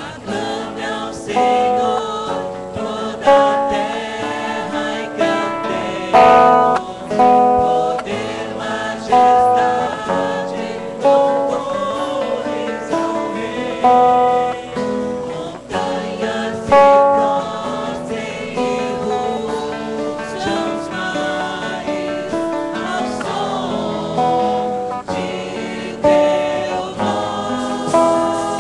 aclame ao Senhor toda a terra e cantemos poder, majestade, louvores ao Rei. Montanhas se prostem e rujam os mares ao som de teu nome.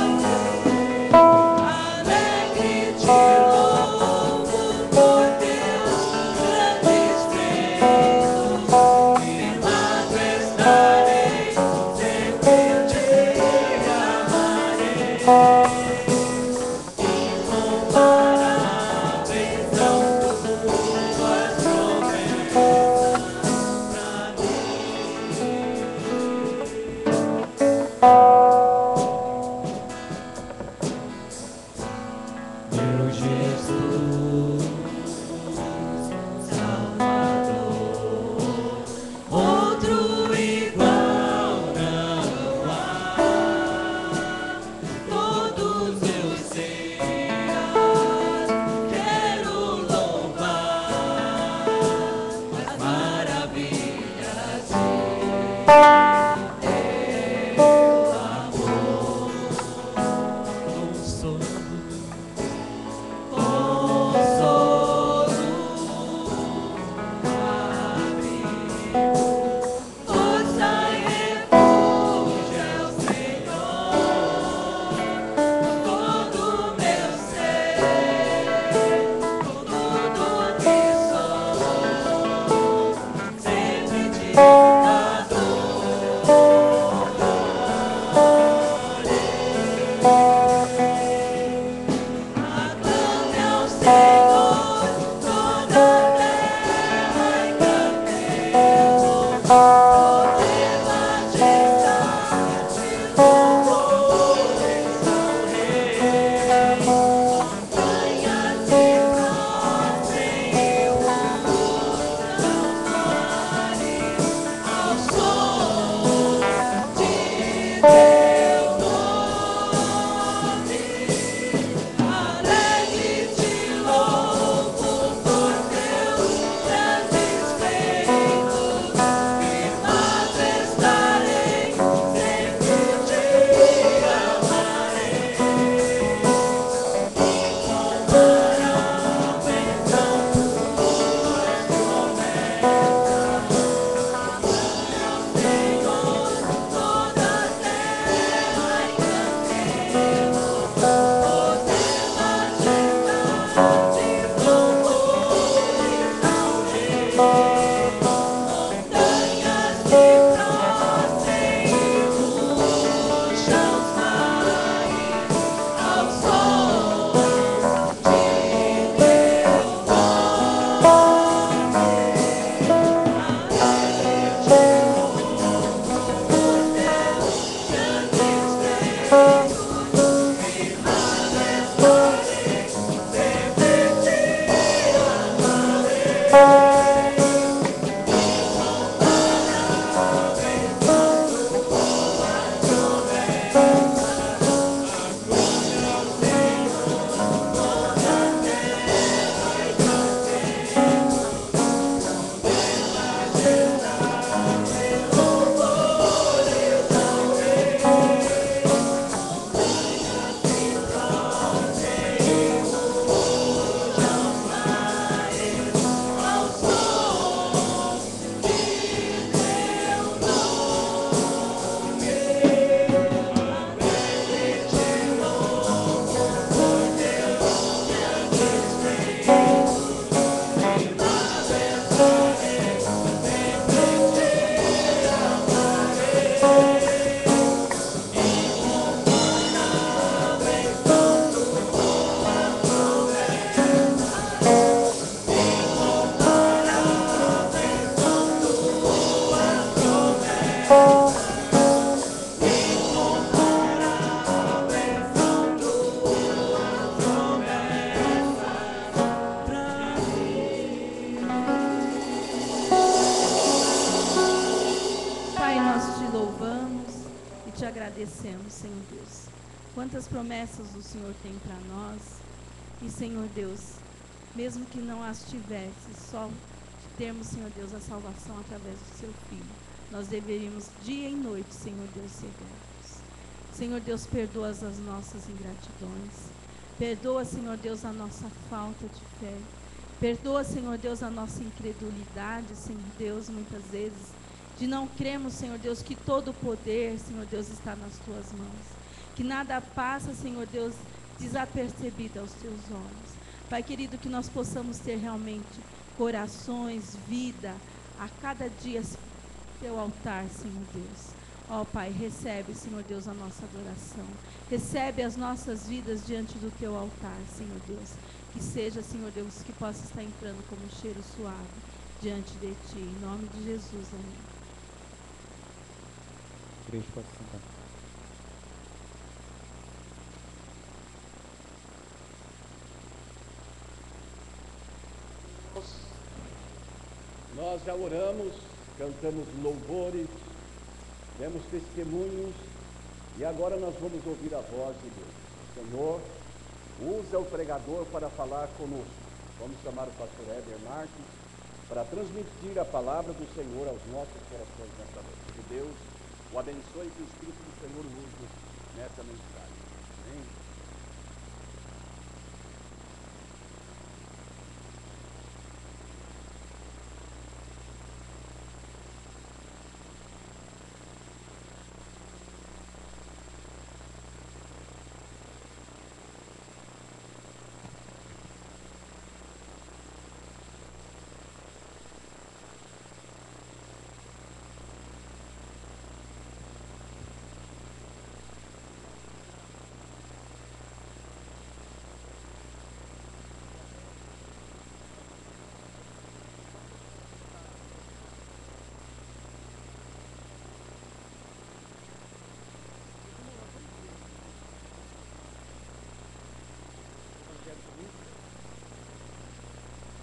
agradecemos, Senhor Deus. Quantas promessas o Senhor tem para nós. E, Senhor Deus, mesmo que não as tivesse, só de termos, Senhor Deus, a salvação através do seu Filho, nós deveríamos dia e noite, Senhor Deus, ser gratos. Senhor Deus, perdoa as nossas ingratidões. Perdoa, Senhor Deus, a nossa falta de fé. Perdoa, Senhor Deus, a nossa incredulidade, Senhor Deus, muitas vezes, de não crermos, Senhor Deus, que todo o poder, Senhor Deus, está nas tuas mãos. Que nada passa, Senhor Deus, desapercebido aos teus olhos. Pai querido, que nós possamos ter realmente corações, vida, a cada dia, teu altar, Senhor Deus. Ó Pai, recebe, Senhor Deus, a nossa adoração. Recebe as nossas vidas diante do teu altar, Senhor Deus. Que seja, Senhor Deus, que possa estar entrando como um cheiro suave diante de ti. Em nome de Jesus, amém. Igreja pode sentar. Nós já oramos, cantamos louvores, demos testemunhos e agora nós vamos ouvir a voz de Deus. Senhor, usa o pregador para falar conosco. Vamos chamar o pastor Éder Marques para transmitir a palavra do Senhor aos nossos corações nesta noite. Que Deus o abençoe e que o Espírito do Senhor o use nessa mensagem. Amém?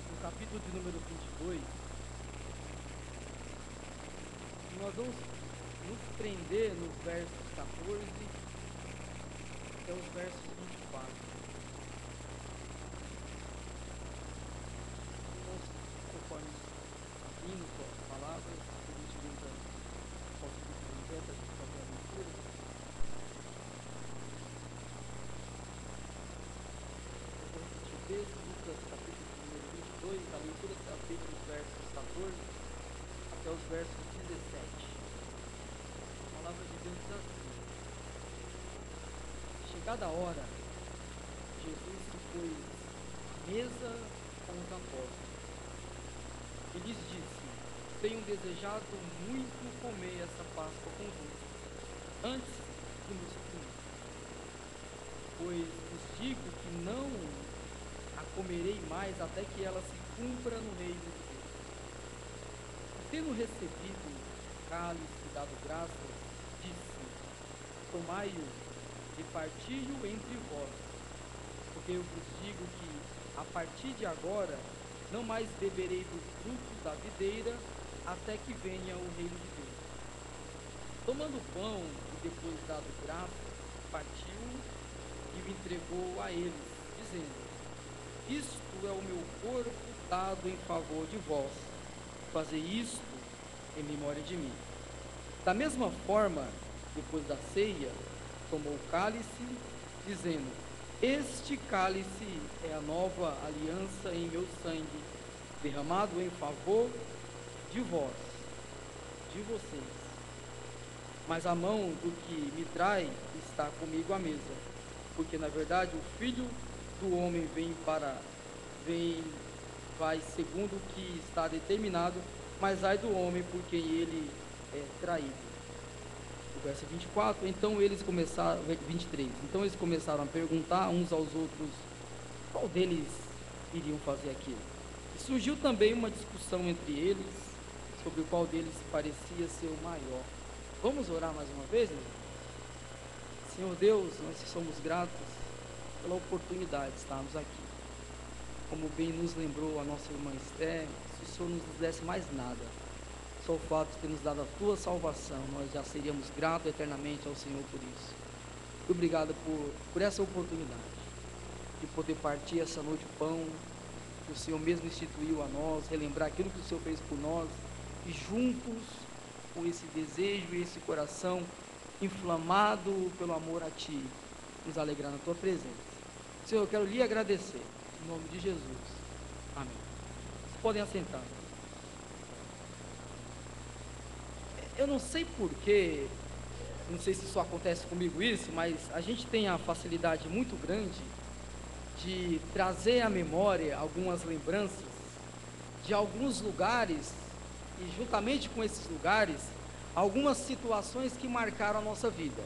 No capítulo de número 22, nós vamos nos prender nos versos 14 até os versos 24. Nós, conforme abrindo a palavra, a gente tenta fazer a leitura. Eu vou repetir o texto, Lucas capítulo número 22, a leitura será feita dos versos 14 até os versos 17. A palavra de Deus diz assim: chegada a hora, Jesus se pôs à mesa com os apóstolos e lhes disse: tenho desejado muito comer essa Páscoa convosco, antes do meu sofrimento. Pois vos digo que não a comerei mais até que ela se cumpra no reino de Deus. E tendo recebido o cálice e dado graças, disse: tomai-o e parti-o entre vós, porque eu vos digo que a partir de agora não mais beberei do fruto da videira até que venha o reino de Deus. Tomando o pão e depois dado graças, partiu e o entregou a eles, dizendo: isto é o meu corpo dado em favor de vós. Fazei isto em memória de mim. Da mesma forma, depois da ceia, tomou o cálice, dizendo: este cálice é a nova aliança em meu sangue, derramado em favor de vós, de vocês. Mas a mão do que me trai está comigo à mesa, porque na verdade o Filho do homem vai segundo o que está determinado, mas ai do homem por quem ele é traído. O verso 24, então eles começaram, 23, então eles começaram a perguntar uns aos outros qual deles iriam fazer aquilo. E surgiu também uma discussão entre eles sobre qual deles parecia ser o maior. Vamos orar mais uma vez, irmão? Senhor Deus, nós somos gratos pela oportunidade de estarmos aqui. Como bem nos lembrou a nossa irmã Esther, se o Senhor nos desse mais nada, só o fato de ter nos dado a tua salvação, nós já seríamos gratos eternamente ao Senhor por isso. Obrigado por essa oportunidade de poder partir essa noite o pão que o Senhor mesmo instituiu a nós, relembrar aquilo que o Senhor fez por nós, e juntos, com esse desejo e esse coração inflamado pelo amor a Ti, nos alegrar na Tua presença. Senhor, eu quero lhe agradecer, em nome de Jesus. Amém. Vocês podem assentar. Eu não sei porquê, não sei se isso acontece comigo isso, mas a gente tem a facilidade muito grande de trazer à memória algumas lembranças de alguns lugares, e juntamente com esses lugares, algumas situações que marcaram a nossa vida.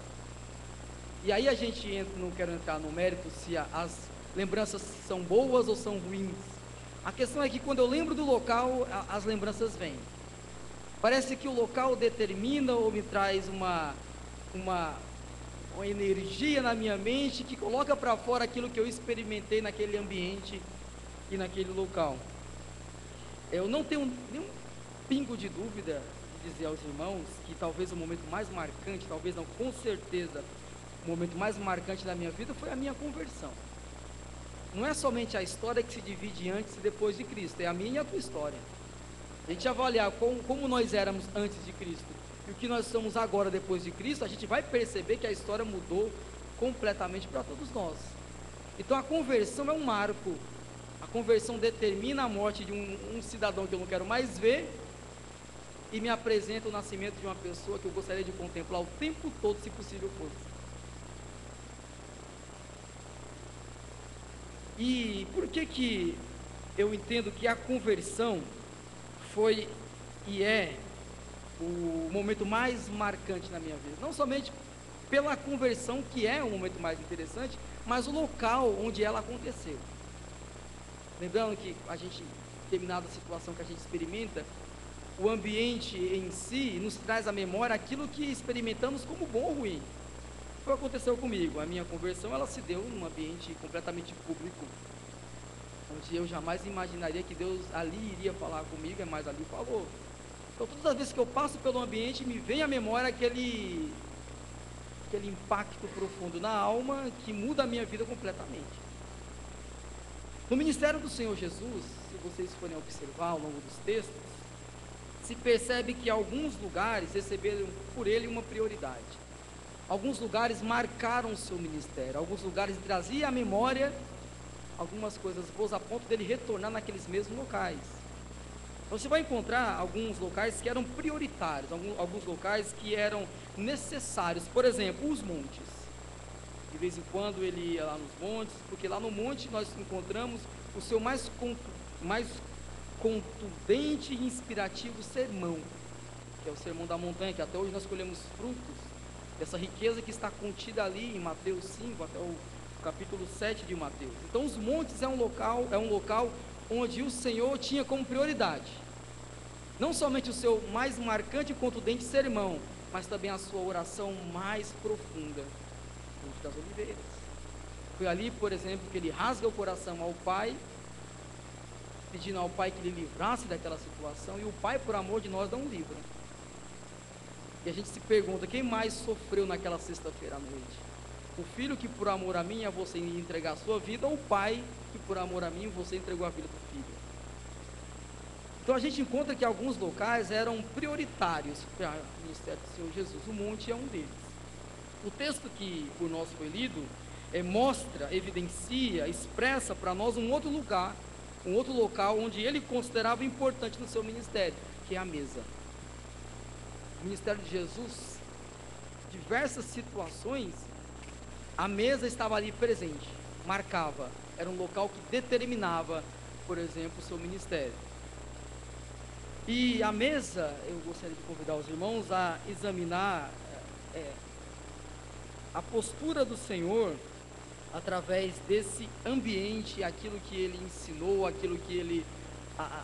E aí a gente entra, não quero entrar no mérito se as lembranças são boas ou são ruins. A questão é que quando eu lembro do local, as lembranças vêm. Parece que o local determina ou me traz uma energia na minha mente que coloca para fora aquilo que eu experimentei naquele ambiente e naquele local. Eu não tenho nenhum pingo de dúvida de dizer aos irmãos que talvez o momento mais marcante, talvez não, com certeza, o momento mais marcante da minha vida foi a minha conversão. Não é somente a história que se divide antes e depois de Cristo, é a minha e a tua história. A gente avaliar como nós éramos antes de Cristo e o que nós somos agora depois de Cristo, a gente vai perceber que a história mudou completamente para todos nós. Então a conversão é um marco. A conversão determina a morte de um cidadão que eu não quero mais ver e me apresenta o nascimento de uma pessoa que eu gostaria de contemplar o tempo todo, se possível fosse. E por que eu entendo que a conversão foi e é o momento mais marcante na minha vida? Não somente pela conversão, que é o momento mais interessante, mas o local onde ela aconteceu. Lembrando que a gente, determinada situação que a gente experimenta, o ambiente em si nos traz à memória aquilo que experimentamos como bom ou ruim. Foi o que aconteceu comigo. A minha conversão, ela se deu num ambiente completamente público, onde eu jamais imaginaria que Deus ali iria falar comigo, mas ali falou. Então todas as vezes que eu passo pelo ambiente, me vem à memória aquele impacto profundo na alma que muda a minha vida completamente. No ministério do Senhor Jesus, se vocês forem observar ao longo dos textos, se percebe que alguns lugares receberam por ele uma prioridade. Alguns lugares marcaram o seu ministério, alguns lugares traziam à memória algumas coisas boas a ponto dele retornar naqueles mesmos locais. Você vai encontrar alguns locais que eram prioritários, alguns locais que eram necessários. Por exemplo, os montes. De vez em quando ele ia lá nos montes, porque lá no monte nós encontramos o seu mais contundente e inspirativo sermão, que é o Sermão da Montanha, que até hoje nós colhemos frutos dessa riqueza que está contida ali em Mateus 5, até o capítulo 7 de Mateus. Então os montes é um local onde o Senhor tinha como prioridade, não somente o seu mais marcante e contundente sermão, mas também a sua oração mais profunda, o Monte das Oliveiras. Foi ali, por exemplo, que ele rasga o coração ao Pai, pedindo ao Pai que ele livrasse daquela situação, e o Pai, por amor de nós, não livra. E a gente se pergunta, quem mais sofreu naquela sexta-feira à noite? O filho que por amor a mim, a você entregar a sua vida, ou o pai que por amor a mim, você entregou a vida para o filho? Então a gente encontra que alguns locais eram prioritários para o ministério do Senhor Jesus. O monte é um deles. O texto que por nós foi lido mostra, evidencia, expressa para nós um outro lugar, um outro local onde ele considerava importante no seu ministério, que é a mesa. O ministério de Jesus, diversas situações, a mesa estava ali presente, marcava, era um local que determinava, por exemplo, o seu ministério. E a mesa, eu gostaria de convidar os irmãos a examinar a postura do Senhor através desse ambiente, aquilo que ele ensinou, aquilo que ele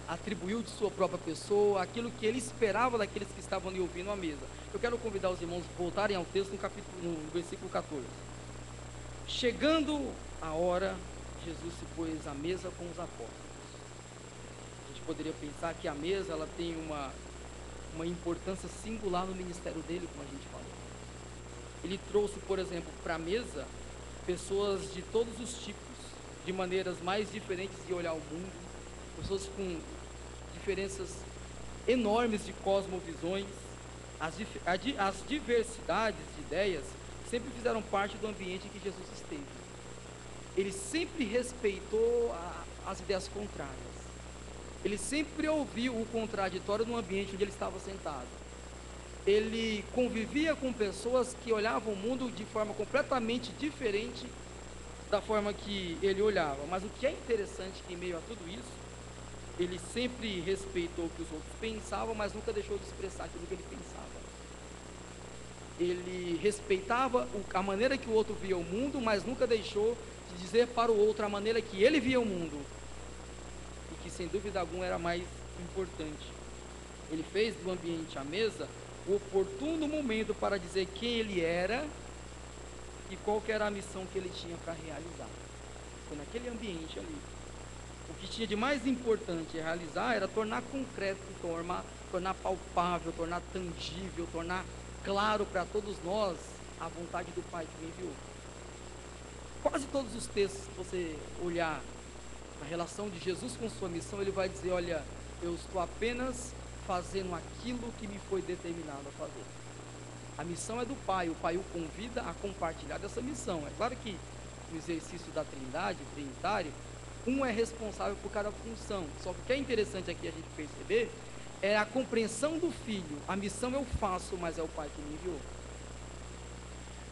atribuiu de sua própria pessoa, aquilo que ele esperava daqueles que estavam ali ouvindo a mesa. Eu quero convidar os irmãos a voltarem ao texto no versículo 14. Chegando a hora, Jesus se pôs à mesa com os apóstolos. A gente poderia pensar que a mesa ela tem uma uma importância singular no ministério dele, como a gente falou. Ele trouxe, por exemplo, para a mesa pessoas de todos os tipos, de maneiras mais diferentes de olhar o mundo, pessoas com diferenças enormes de cosmovisões. As diversidades de ideias sempre fizeram parte do ambiente em que Jesus esteve. Ele sempre respeitou as ideias contrárias. Ele sempre ouviu o contraditório no ambiente onde ele estava sentado. Ele convivia com pessoas que olhavam o mundo de forma completamente diferente da forma que ele olhava. Mas o que é interessante é que, em meio a tudo isso, ele sempre respeitou o que os outros pensavam, mas nunca deixou de expressar aquilo que ele pensava. Ele respeitava a maneira que o outro via o mundo, mas nunca deixou de dizer para o outro a maneira que ele via o mundo, e que sem dúvida alguma era mais importante. Ele fez do ambiente à mesa o oportuno momento para dizer quem ele era e qual que era a missão que ele tinha para realizar. Foi naquele ambiente ali. O que tinha de mais importante a realizar era tornar concreto, tornar palpável, tornar tangível, tornar claro para todos nós a vontade do Pai que me enviou. Quase todos os textos que você olhar a relação de Jesus com sua missão, ele vai dizer: olha, eu estou apenas fazendo aquilo que me foi determinado a fazer. A missão é do Pai, o Pai o convida a compartilhar dessa missão. É claro que no exercício da Trindade, trinitário, um é responsável por cada função. Só que o que é interessante aqui a gente perceber é a compreensão do Filho. A missão eu faço, mas é o Pai que me enviou.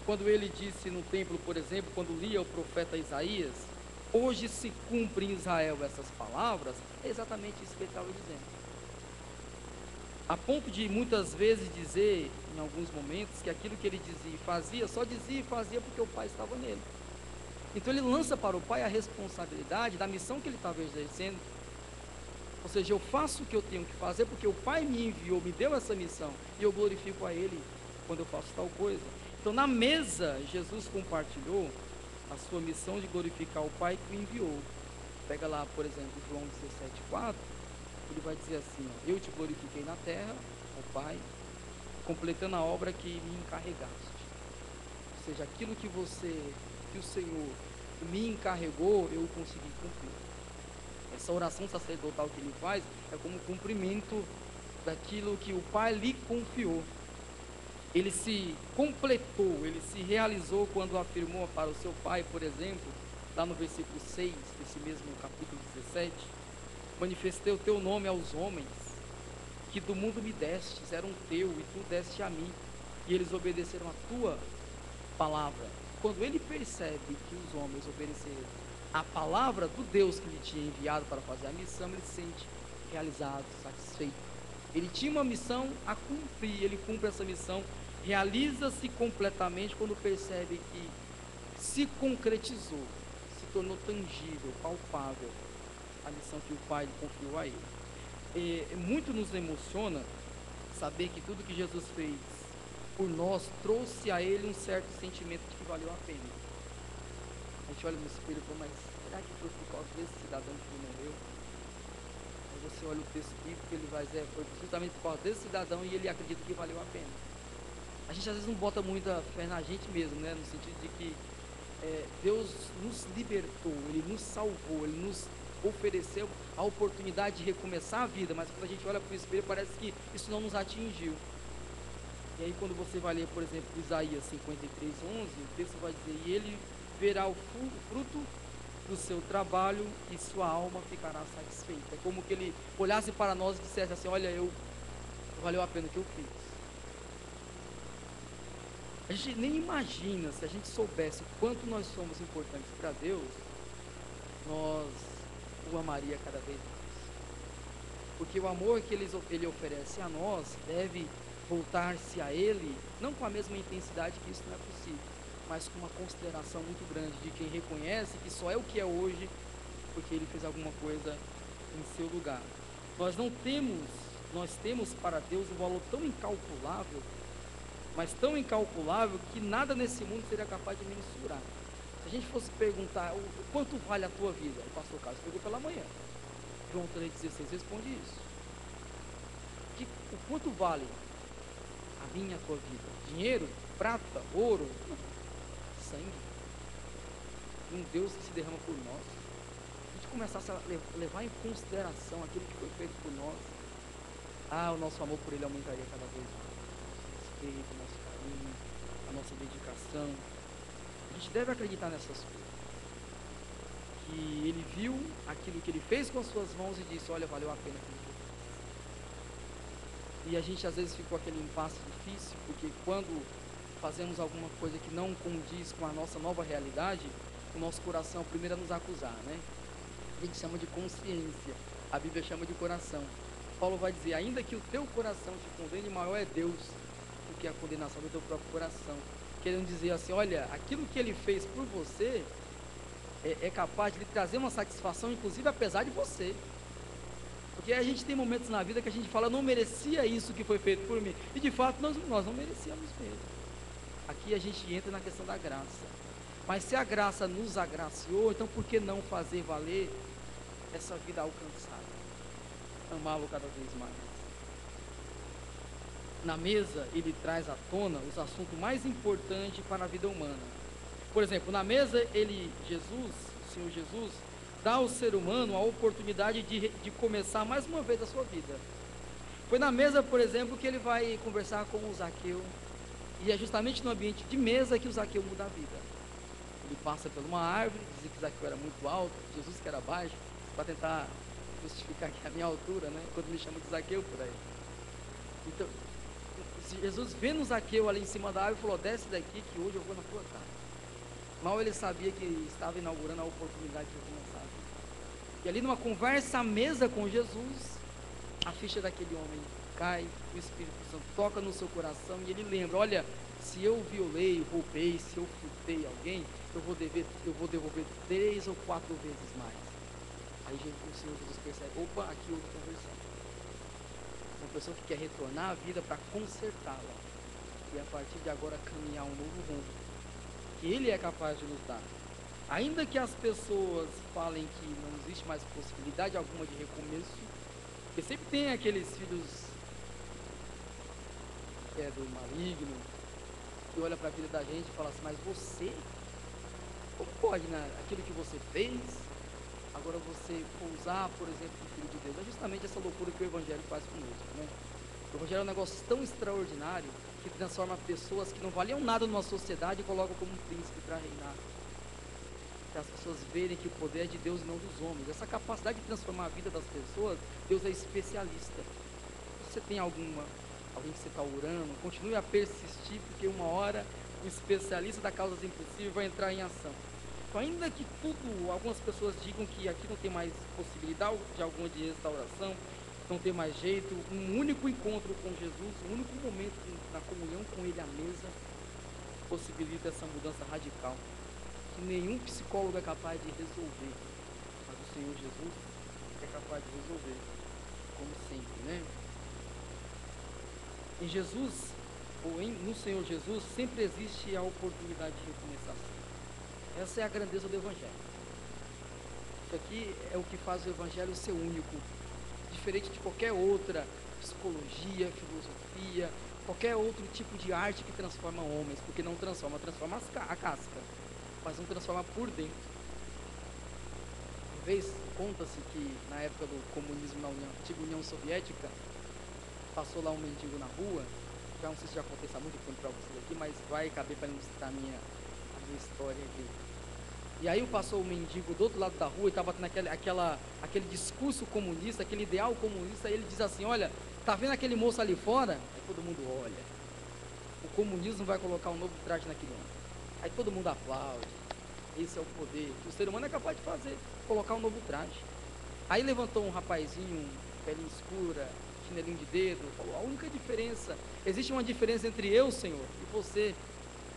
Quando ele disse no templo, por exemplo, quando lia o profeta Isaías, hoje se cumpre em Israel essas palavras, é exatamente isso que ele estava dizendo. A ponto de muitas vezes dizer, em alguns momentos, que aquilo que ele dizia e fazia, só dizia e fazia porque o Pai estava nele. Então ele lança para o Pai a responsabilidade da missão que ele estava exercendo. Ou seja, eu faço o que eu tenho que fazer porque o Pai me enviou, me deu essa missão, e eu glorifico a Ele quando eu faço tal coisa. Então na mesa, Jesus compartilhou a sua missão de glorificar o Pai que o enviou. Pega lá, por exemplo, João 17,4, ele vai dizer assim: ó, eu te glorifiquei na terra, ó Pai, completando a obra que me encarregaste. Ou seja, aquilo que o Senhor me encarregou, eu consegui cumprir. Essa oração sacerdotal que ele faz é como cumprimento daquilo que o Pai lhe confiou. Ele se completou, ele se realizou quando afirmou para o seu Pai, por exemplo, lá no versículo 6 desse mesmo capítulo 17: manifestei o teu nome aos homens, que do mundo me destes, eram teu, e tu deste a mim, e eles obedeceram a tua palavra. Quando ele percebe que os homens obedeceram a palavra do Deus que lhe tinha enviado para fazer a missão, ele se sente realizado, satisfeito. Ele tinha uma missão a cumprir, ele cumpre essa missão, realiza-se completamente quando percebe que se concretizou, se tornou tangível, palpável a missão que o Pai confiou a ele. E muito nos emociona saber que tudo que Jesus fez por nós trouxe a ele um certo sentimento de que valeu a pena. A gente olha no espelho e fala: mas será que foi por causa desse cidadão que morreu? Aí você olha o texto bíblico e ele vai dizer: foi justamente por causa desse cidadão, e ele acredita que valeu a pena. A gente às vezes não bota muita fé na gente mesmo, né? No sentido de que Deus nos libertou, Ele nos salvou, Ele nos ofereceu a oportunidade de recomeçar a vida, mas quando a gente olha para o espelho parece que isso não nos atingiu. E aí quando você vai ler, por exemplo, Isaías 53:11, o texto vai dizer: e ele verá o fruto do seu trabalho e sua alma ficará satisfeita. É como que ele olhasse para nós e dissesse assim: olha, valeu a pena o que eu fiz. A gente nem imagina, se a gente soubesse o quanto nós somos importantes para Deus, nós o amaria cada vez mais. Porque o amor que ele oferece a nós deve voltar-se a Ele, não com a mesma intensidade, que isso não é possível, mas com uma consideração muito grande de quem reconhece que só é o que é hoje porque Ele fez alguma coisa em seu lugar. Nós temos para Deus um valor tão incalculável, mas tão incalculável que nada nesse mundo seria capaz de mensurar. Se a gente fosse perguntar o quanto vale a tua vida, o pastor Carlos pegou pela manhã, João 3,16 responde isso. o quanto vale a minha, a tua vida? Dinheiro, prata, ouro, sangue. Um Deus que se derrama por nós. A gente começasse a levar em consideração aquilo que foi feito por nós, o nosso amor por Ele aumentaria cada vez mais. Nosso respeito, nosso carinho, a nossa dedicação. A gente deve acreditar nessas coisas. Que Ele viu aquilo que Ele fez com as suas mãos e disse, olha, valeu a pena aquilo que eu fiz. E a gente às vezes fica com aquele impasse difícil, porque quando fazemos alguma coisa que não condiz com a nossa nova realidade, o nosso coração é o primeiro a nos acusar, né? A gente chama de consciência, a Bíblia chama de coração. Paulo vai dizer, ainda que o teu coração te condene, maior é Deus do que a condenação do teu próprio coração. Querendo dizer assim, olha, aquilo que Ele fez por você é capaz de lhe trazer uma satisfação, inclusive apesar de você. Porque a gente tem momentos na vida que a gente fala, não merecia isso que foi feito por mim. E de fato nós não merecíamos mesmo. Aqui a gente entra na questão da graça. Mas se a graça nos agraciou, então por que não fazer valer essa vida alcançada? Amá-lo cada vez mais. Na mesa, ele traz à tona os assuntos mais importantes para a vida humana. Por exemplo, na mesa, o Senhor Jesus, dá ao ser humano a oportunidade de começar mais uma vez a sua vida. Foi na mesa, por exemplo, que ele vai conversar com o Zaqueu, e é justamente no ambiente de mesa que o Zaqueu muda a vida. Ele passa por uma árvore, dizia que Zaqueu era muito alto, Jesus que era baixo, para tentar justificar aqui a minha altura, né? Quando me chamam de Zaqueu por aí. Então, Jesus vê no Zaqueu ali em cima da árvore e falou, desce daqui que hoje eu vou na tua casa. Mal ele sabia que estava inaugurando a oportunidade de recomeçar a vida. E ali numa conversa à mesa com Jesus, a ficha daquele homem cai, o Espírito Santo toca no seu coração e ele lembra, olha, se eu violei, roubei, se eu furtei alguém, eu vou devolver 3 ou 4 vezes mais. Aí o Senhor Jesus percebe, opa, aqui houve conversão. Uma pessoa que quer retornar à vida para consertá-la. E a partir de agora caminhar um novo rumo. Que Ele é capaz de nos dar. Ainda que as pessoas falem que não existe mais possibilidade alguma de recomeço, porque sempre tem aqueles filhos do maligno, que olha para a vida da gente e fala assim, mas você, como pode, né? Aquilo que você fez, agora você usar, por exemplo, o Filho de Deus. É justamente essa loucura que o Evangelho faz conosco, né? O Evangelho é um negócio tão extraordinário que transforma pessoas que não valiam nada numa sociedade e coloca como um príncipe para reinar. Para as pessoas verem que o poder é de Deus e não dos homens. Essa capacidade de transformar a vida das pessoas, Deus é especialista. Se você tem alguém que você está orando, continue a persistir, porque uma hora o especialista da causas impossíveis vai entrar em ação. Então, ainda que algumas pessoas digam que aqui não tem mais possibilidade de alguma de restauração, não tem mais jeito, um único encontro com Jesus, um único momento na comunhão com Ele à mesa, possibilita essa mudança radical, que nenhum psicólogo é capaz de resolver, mas o Senhor Jesus é capaz de resolver, como sempre, né? Em Jesus, no Senhor Jesus, sempre existe a oportunidade de recomeçação. Essa é a grandeza do Evangelho. Isso aqui é o que faz o Evangelho ser único, diferente de qualquer outra psicologia, filosofia, qualquer outro tipo de arte que transforma homens, porque não transforma a casca, mas não transforma por dentro. Uma vez, conta-se que na época do comunismo na antiga União Soviética, passou lá um mendigo na rua, já não sei se já contei isso há muito tempo para vocês aqui, mas vai caber para ilustrar a minha história aqui. E aí passou o mendigo do outro lado da rua e estava tendo aquele discurso comunista, aquele ideal comunista, e ele diz assim, olha, tá vendo aquele moço ali fora? Aí todo mundo olha, o comunismo vai colocar um novo traje naquele homem. Aí todo mundo aplaude, esse é o poder que o ser humano é capaz de fazer, colocar um novo traje. Aí levantou um rapazinho, pelinha escura, chinelinho de dedo, falou, a única diferença, existe uma diferença entre eu, Senhor, e você.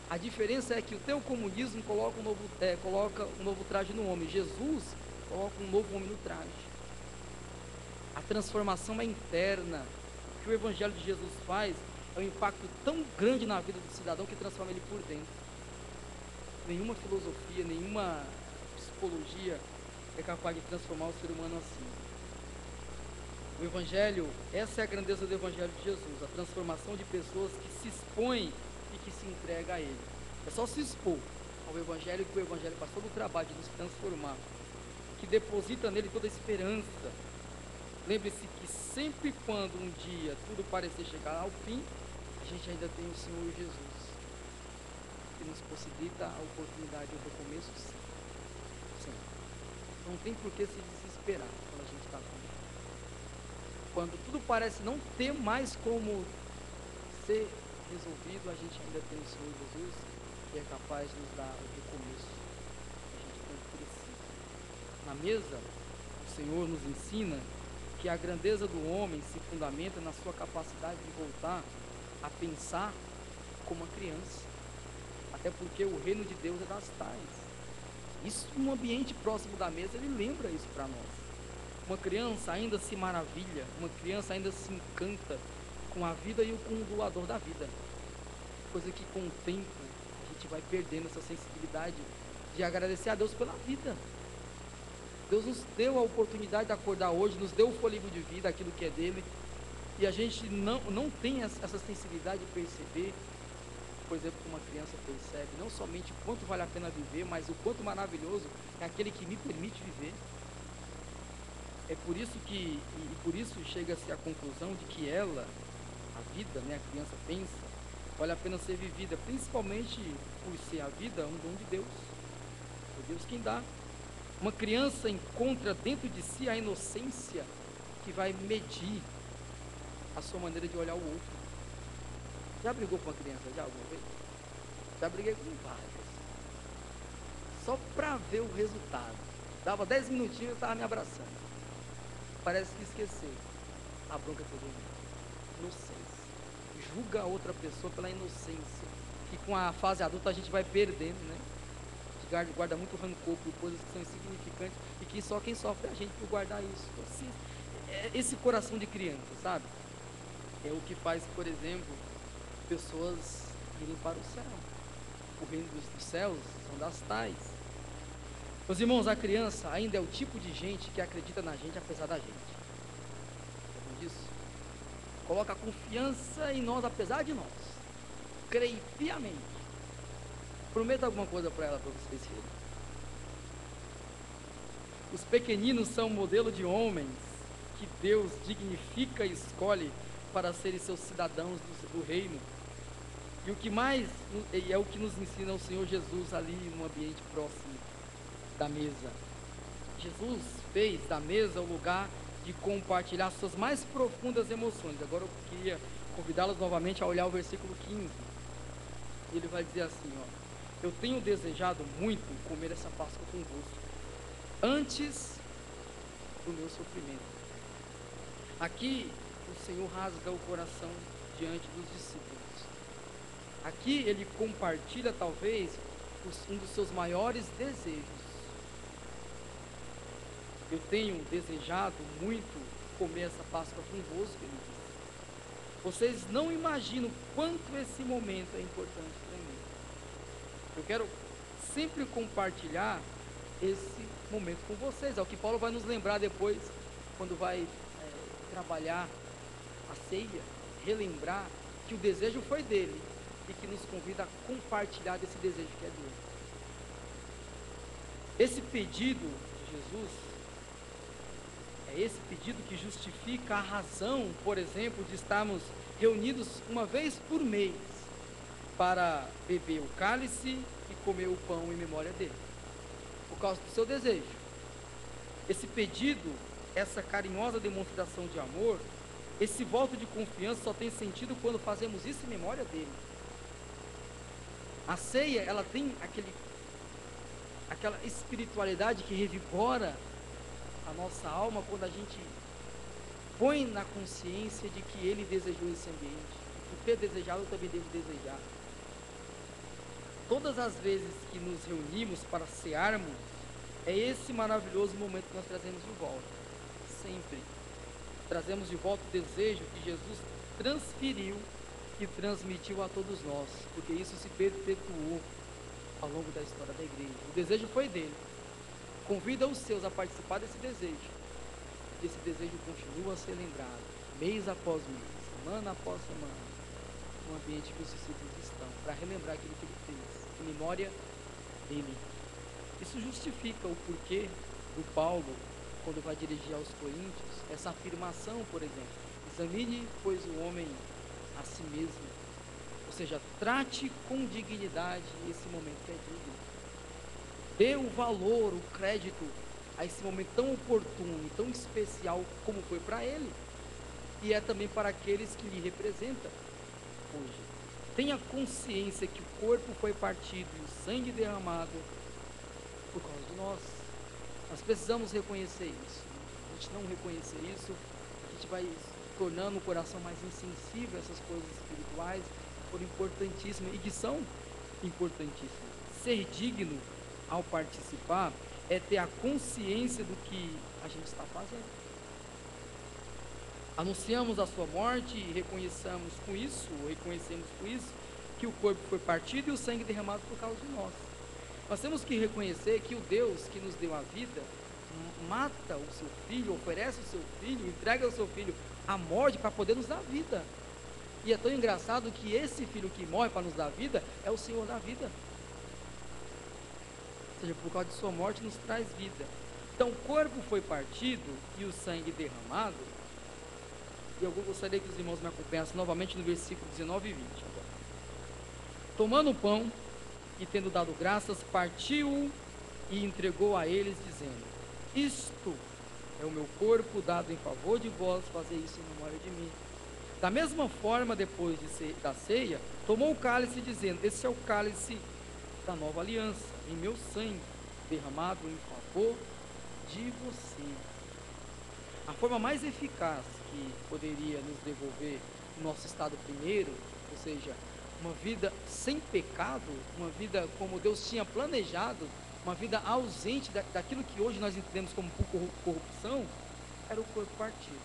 A diferença é que o teu comunismo coloca um novo traje no homem. Jesus coloca um novo homem no traje. A transformação é interna. O que o Evangelho de Jesus faz é um impacto tão grande na vida do cidadão que transforma ele por dentro. Nenhuma filosofia, nenhuma psicologia é capaz de transformar o ser humano assim. O Evangelho, essa é a grandeza do Evangelho de Jesus, a transformação de pessoas que se expõem e que se entregam a Ele. É só se expor ao Evangelho que o Evangelho faz todo o trabalho de nos transformar, que deposita nele toda a esperança. Lembre-se que sempre quando um dia tudo parecer chegar ao fim, a gente ainda tem o Senhor Jesus, que nos possibilita a oportunidade do recomeço sempre. Não tem por que se desesperar quando a gente está com Ele. Quando tudo parece não ter mais como ser resolvido, a gente ainda tem o Senhor Jesus, que é capaz de nos dar o recomeço que a gente tanto precisa. Na mesa, o Senhor nos ensina que a grandeza do homem se fundamenta na sua capacidade de voltar a pensar como uma criança. Até porque o reino de Deus é das tais. Isso, um ambiente próximo da mesa, ele lembra isso para nós. Uma criança ainda se maravilha, uma criança ainda se encanta com a vida e com o doador da vida. Coisa que com o tempo a gente vai perdendo essa sensibilidade de agradecer a Deus pela vida. Deus nos deu a oportunidade de acordar hoje, nos deu o fôlego de vida, aquilo que é dele, e a gente não tem essa sensibilidade de perceber, por exemplo, que uma criança percebe, não somente o quanto vale a pena viver, mas o quanto maravilhoso é aquele que me permite viver. É por isso que, e por isso chega-se à conclusão de que ela, a vida, né, a criança pensa, vale a pena ser vivida, principalmente por ser a vida um dom de Deus. É Deus quem dá. Uma criança encontra dentro de si a inocência que vai medir a sua maneira de olhar o outro. Já brigou com uma criança já alguma vez? Já briguei com várias. Só para ver o resultado. Dava 10 minutinhos e estava me abraçando. Parece que esqueceu a bronca que eu dei. Inocência. Julga a outra pessoa pela inocência. E com a fase adulta a gente vai perdendo, né? Guarda muito rancor por coisas que são insignificantes e que só quem sofre é a gente por guardar isso. Assim, esse coração de criança, sabe? É o que faz, por exemplo, pessoas irem para o céu. O reino dos céus são das tais. Meus irmãos, a criança ainda é o tipo de gente que acredita na gente apesar da gente. Sabem disso? Coloca a confiança em nós apesar de nós. Creio piamente. Prometa alguma coisa para ela, para vocês verem. Os pequeninos são um modelo de homens que Deus dignifica e escolhe para serem seus cidadãos do reino. E o que mais é o que nos ensina o Senhor Jesus ali no ambiente próximo da mesa. Jesus fez da mesa o lugar de compartilhar suas mais profundas emoções. Agora eu queria convidá-los novamente a olhar o versículo 15. Ele vai dizer assim, ó: eu tenho desejado muito comer essa Páscoa convosco, antes do meu sofrimento. Aqui o Senhor rasga o coração diante dos discípulos. Aqui ele compartilha talvez um dos seus maiores desejos. Eu tenho desejado muito comer essa Páscoa convosco, ele diz. Vocês não imaginam quanto esse momento é importante para mim. Eu quero sempre compartilhar esse momento com vocês. É o que Paulo vai nos lembrar depois, quando vai trabalhar a ceia, relembrar que o desejo foi dele e que nos convida a compartilhar desse desejo que é dele. Esse pedido de Jesus é esse pedido que justifica a razão, por exemplo, de estarmos reunidos uma vez por mês para beber o cálice e comer o pão em memória dele, por causa do seu desejo. Esse pedido, essa carinhosa demonstração de amor, esse voto de confiança só tem sentido quando fazemos isso em memória dele. A ceia, ela tem aquela espiritualidade que revigora a nossa alma quando a gente põe na consciência de que ele desejou esse ambiente. Por ter desejado, eu também devo desejar. Todas as vezes que nos reunimos para cearmos, é esse maravilhoso momento que nós trazemos de volta. Sempre trazemos de volta o desejo que Jesus transferiu e transmitiu a todos nós, porque isso se perpetuou ao longo da história da igreja. O desejo foi dele. Convida os seus a participar desse desejo. E esse desejo continua a ser lembrado, mês após mês, semana após semana, no ambiente que os discípulos estão, para relembrar aquilo que ele fez, em memória dele. Isso justifica o porquê do Paulo, quando vai dirigir aos Coríntios, essa afirmação, por exemplo: examine, pois, o homem a si mesmo. Ou seja, trate com dignidade esse momento que é digno. Dê o valor, o crédito a esse momento tão oportuno e tão especial como foi para ele. E é também para aqueles que lhe representam hoje. Tenha consciência que o corpo foi partido e o sangue derramado por causa de nós. Nós precisamos reconhecer isso. A gente não reconhecer isso, a gente vai se tornando o coração mais insensível a essas coisas espirituais, por importantíssimas e que são importantíssimas. Ser digno ao participar é ter a consciência do que a gente está fazendo. Anunciamos a sua morte e reconhecemos com isso que o corpo foi partido e o sangue derramado por causa de nós. Nós temos que reconhecer que o Deus que nos deu a vida mata o seu filho, oferece o seu filho, entrega o seu filho à morte para poder nos dar vida. E é tão engraçado que esse filho que morre para nos dar vida é o Senhor da vida. Ou seja, por causa de sua morte nos traz vida. Então o corpo foi partido e o sangue derramado. E eu gostaria que os irmãos me acompanhassem novamente no versículo 19 e 20 agora. Tomando o pão e tendo dado graças, partiu e entregou a eles, dizendo: isto é o meu corpo dado em favor de vós, fazer isso em memória de mim. Da mesma forma, depois da ceia, tomou o cálice, dizendo: esse é o cálice da nova aliança, em meu sangue, derramado em favor de você. A forma mais eficaz que poderia nos devolver o nosso estado primeiro, ou seja, uma vida sem pecado, uma vida como Deus tinha planejado, uma vida ausente daquilo que hoje nós entendemos como corrupção, era o corpo partido.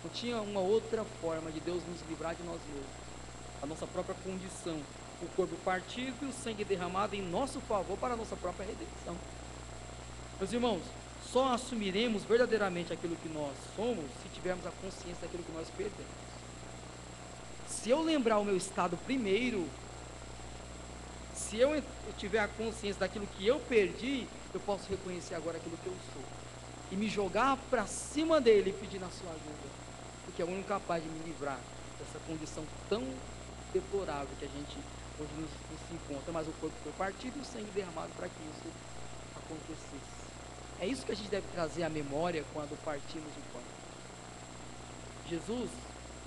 Não tinha uma outra forma de Deus nos livrar de nós mesmos, a nossa própria condição. O corpo partido e o sangue derramado em nosso favor para a nossa própria redenção. Meus irmãos, só assumiremos verdadeiramente aquilo que nós somos se tivermos a consciência daquilo que nós perdemos. Se eu lembrar o meu estado primeiro, se eu tiver a consciência daquilo que eu perdi, eu posso reconhecer agora aquilo que eu sou e me jogar para cima dele e pedir na sua ajuda, porque é o único capaz de me livrar dessa condição tão deplorável que a gente hoje nos encontra. Mas o corpo foi partido e o sangue derramado para que isso acontecesse. É isso que a gente deve trazer à memória quando partimos o pão. Jesus,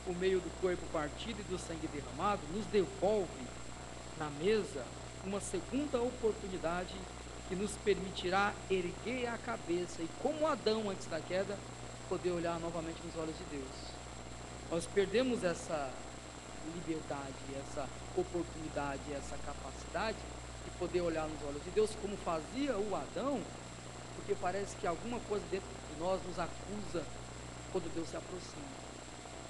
por meio do corpo partido e do sangue derramado, nos devolve na mesa uma segunda oportunidade que nos permitirá erguer a cabeça e, como Adão antes da queda, poder olhar novamente nos olhos de Deus. Nós perdemos essa liberdade, essa oportunidade, essa capacidade de poder olhar nos olhos de Deus como fazia o Adão, porque parece que alguma coisa dentro de nós nos acusa quando Deus se aproxima.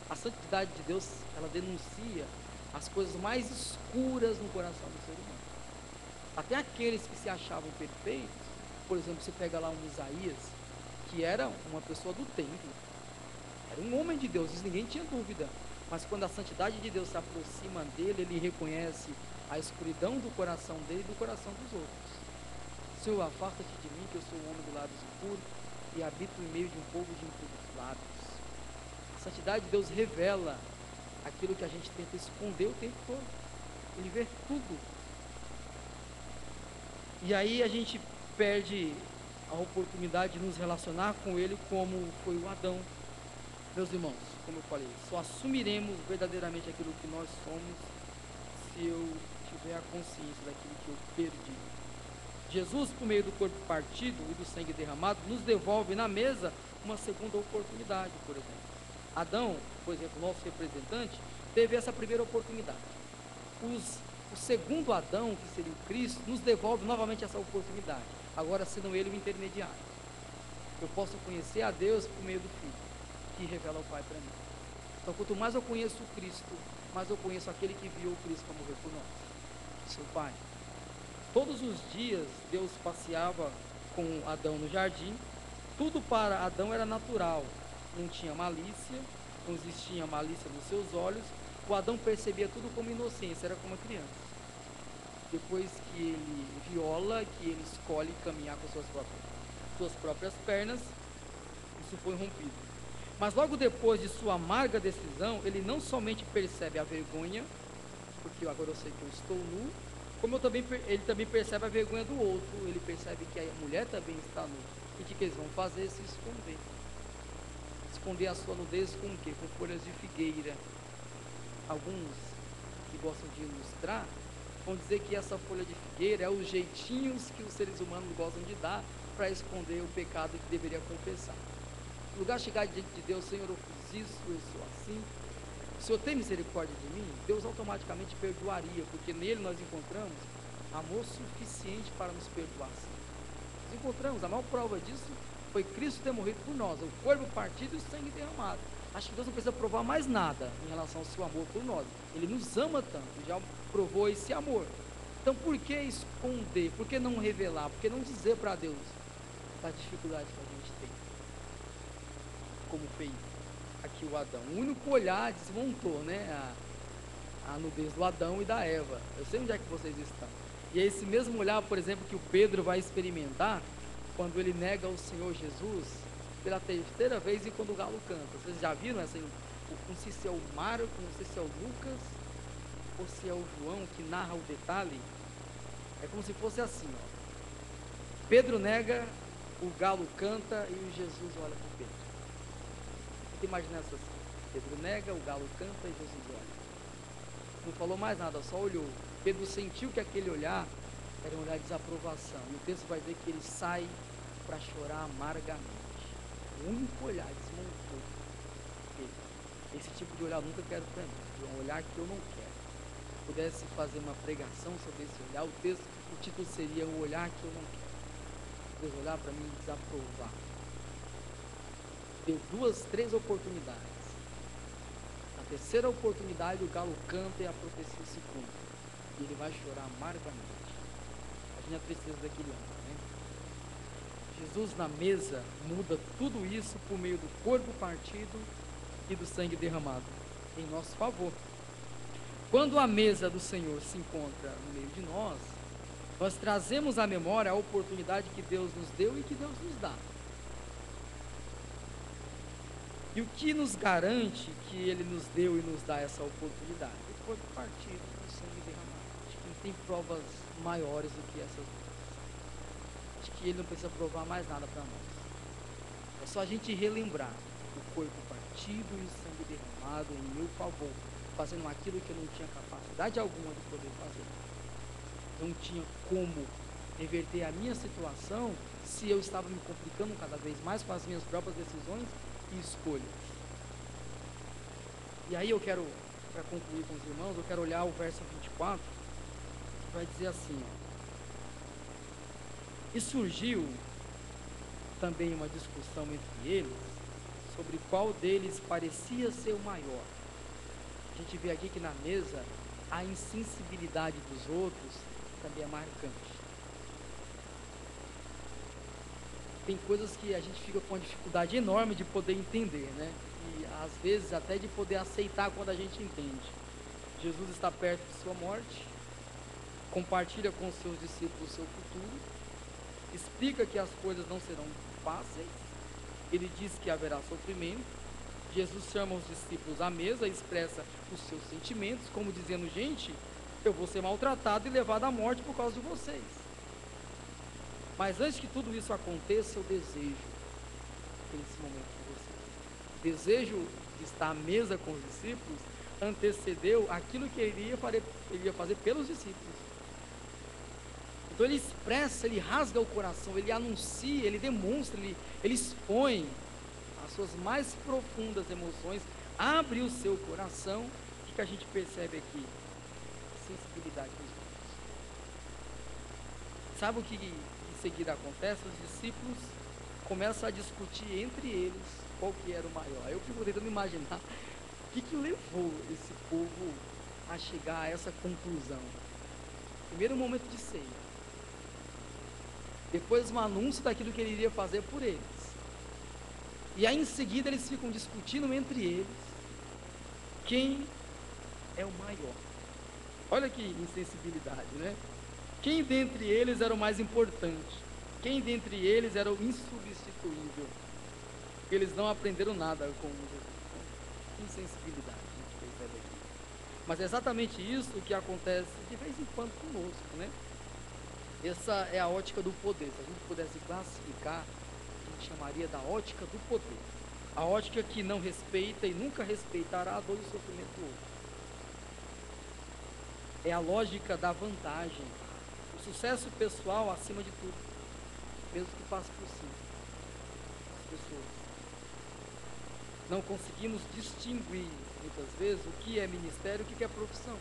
A santidade de Deus, ela denuncia as coisas mais escuras no coração do ser humano. Até aqueles que se achavam perfeitos, por exemplo, você pega lá um Isaías, que era uma pessoa do templo, era um homem de Deus, isso ninguém tinha dúvida, mas quando a santidade de Deus se aproxima dele, ele reconhece a escuridão do coração dele e do coração dos outros. Senhor, afasta-te de mim, que eu sou um homem de lábios impuros e habito em meio de um povo de impuros lábios. A santidade de Deus revela aquilo que a gente tenta esconder o tempo todo. Ele vê tudo. E aí a gente perde a oportunidade de nos relacionar com Ele como foi o Adão. Meus irmãos, como eu falei, só assumiremos verdadeiramente aquilo que nós somos se eu tiver a consciência daquilo que eu perdi. Jesus, por meio do corpo partido e do sangue derramado, nos devolve na mesa uma segunda oportunidade, por exemplo. Adão, por exemplo, nosso representante, teve essa primeira oportunidade. O segundo Adão, que seria o Cristo, nos devolve novamente essa oportunidade, agora sendo ele o intermediário. Eu posso conhecer a Deus por meio do Filho, que revela o Pai para mim. Então, quanto mais eu conheço o Cristo, mais eu conheço aquele que enviou o Cristo para morrer por nós, seu Pai. Todos os dias Deus passeava com Adão no jardim tudo para Adão era natural, não tinha malícia, não existia malícia nos seus olhos. O Adão percebia tudo como inocência, era como uma criança. Depois que ele viola, que ele escolhe caminhar com suas próprias pernas, isso foi rompido. Mas logo depois de sua amarga decisão, ele não somente percebe a vergonha, porque agora eu sei que eu estou nu, como ele também percebe a vergonha do outro, ele percebe que a mulher também está nua. E o que eles vão fazer? Se esconder. Esconder a sua nudez com o quê? Com folhas de figueira. Alguns que gostam de ilustrar vão dizer que essa folha de figueira é os jeitinhos que os seres humanos gostam de dar para esconder o pecado que deveria confessar. No lugar de chegar diante de Deus, Senhor, eu fiz isso, eu sou assim, o Senhor tem misericórdia de mim, Deus automaticamente perdoaria, porque nele nós encontramos amor suficiente para nos perdoar. Nós encontramos, a maior prova disso foi Cristo ter morrido por nós, o corpo partido e o sangue derramado. Acho que Deus não precisa provar mais nada em relação ao seu amor por nós. Ele nos ama tanto, já provou esse amor. Então por que esconder? Por que não revelar? Por que não dizer para Deus das dificuldades que a gente tem? Como fez aqui o Adão. O único olhar desmontou, né? A nudez do Adão e da Eva. Eu sei onde é que vocês estão. E é esse mesmo olhar, por exemplo, que o Pedro vai experimentar quando ele nega o Senhor Jesus pela terceira vez e quando o galo canta. Vocês já viram essa? Não sei se é o Marcos, não sei se é o Lucas ou se é o João que narra o detalhe. É como se fosse assim, ó. Pedro nega, o galo canta e o Jesus olha para Pedro. Você imagina essa assim? Pedro nega, o galo canta e Jesus olha. Não falou mais nada, só olhou. Pedro sentiu que aquele olhar era um olhar de desaprovação. E o texto vai dizer que ele sai para chorar amargamente. O único olhar desmontou Pedro. Esse tipo de olhar eu nunca quero para mim. É um olhar que eu não quero. Se pudesse fazer uma pregação sobre esse olhar, o título seria O Olhar que eu não quero. Deus olhar para mim e desaprovar. Deu 2, 3 oportunidades. Na terceira oportunidade o galo canta e a profecia se cumpre. E ele vai chorar amargamente. A gente precisa daquele homem, né? Jesus na mesa muda tudo isso por meio do corpo partido e do sangue derramado em nosso favor. Quando a mesa do Senhor se encontra no meio de nós, nós trazemos à memória a oportunidade que Deus nos deu e que Deus nos dá. E o que nos garante que Ele nos deu e nos dá essa oportunidade? O corpo partido e o sangue derramado. Acho que não tem provas maiores do que essas duas. Acho que Ele não precisa provar mais nada para nós. É só a gente relembrar o corpo partido e o sangue derramado em meu favor, fazendo aquilo que eu não tinha capacidade alguma de poder fazer. Não tinha como reverter a minha situação se eu estava me complicando cada vez mais com as minhas próprias decisões e escolhas. E aí eu quero, para concluir com os irmãos, eu quero olhar o verso 24, que vai dizer assim, ó. E surgiu também uma discussão entre eles sobre qual deles parecia ser o maior. A gente vê aqui que na mesa a insensibilidade dos outros também é marcante. Tem coisas que a gente fica com uma dificuldade enorme de poder entender, né? E às vezes até de poder aceitar quando a gente entende. Jesus está perto de sua morte, compartilha com os seus discípulos o seu futuro, explica que as coisas não serão fáceis, ele diz que haverá sofrimento. Jesus chama os discípulos à mesa, expressa os seus sentimentos, como dizendo, gente, eu vou ser maltratado e levado à morte por causa de vocês. Mas antes que tudo isso aconteça, eu desejo nesse momento com vocês. O desejo de estar à mesa com os discípulos antecedeu aquilo que ele ia fazer pelos discípulos. Então ele expressa, ele rasga o coração, ele anuncia, ele demonstra, ele expõe as suas mais profundas emoções, abre o seu coração. O que a gente percebe aqui? Sensibilidade dos outros. Sabe o que em seguida acontece? Os discípulos começam a discutir entre eles qual que era o maior. Eu fico tentando imaginar o que levou esse povo a chegar a essa conclusão. Primeiro momento de ceia. Depois um anúncio daquilo que ele iria fazer por eles. E aí em seguida eles ficam discutindo entre eles quem é o maior. Olha que insensibilidade, né? Quem dentre eles era o mais importante? Quem dentre eles era o insubstituível? Eles não aprenderam nada com Jesus. Insensibilidade, a gente percebe aqui. Mas é exatamente isso que acontece de vez em quando conosco, né? Essa é a ótica do poder. Se a gente pudesse classificar, a gente chamaria da ótica do poder. A ótica que não respeita e nunca respeitará a dor e o sofrimento do outro. É a lógica da vantagem, o sucesso pessoal acima de tudo, mesmo que passe por cima as pessoas. Não conseguimos distinguir, muitas vezes, o que é ministério e o que é profissão.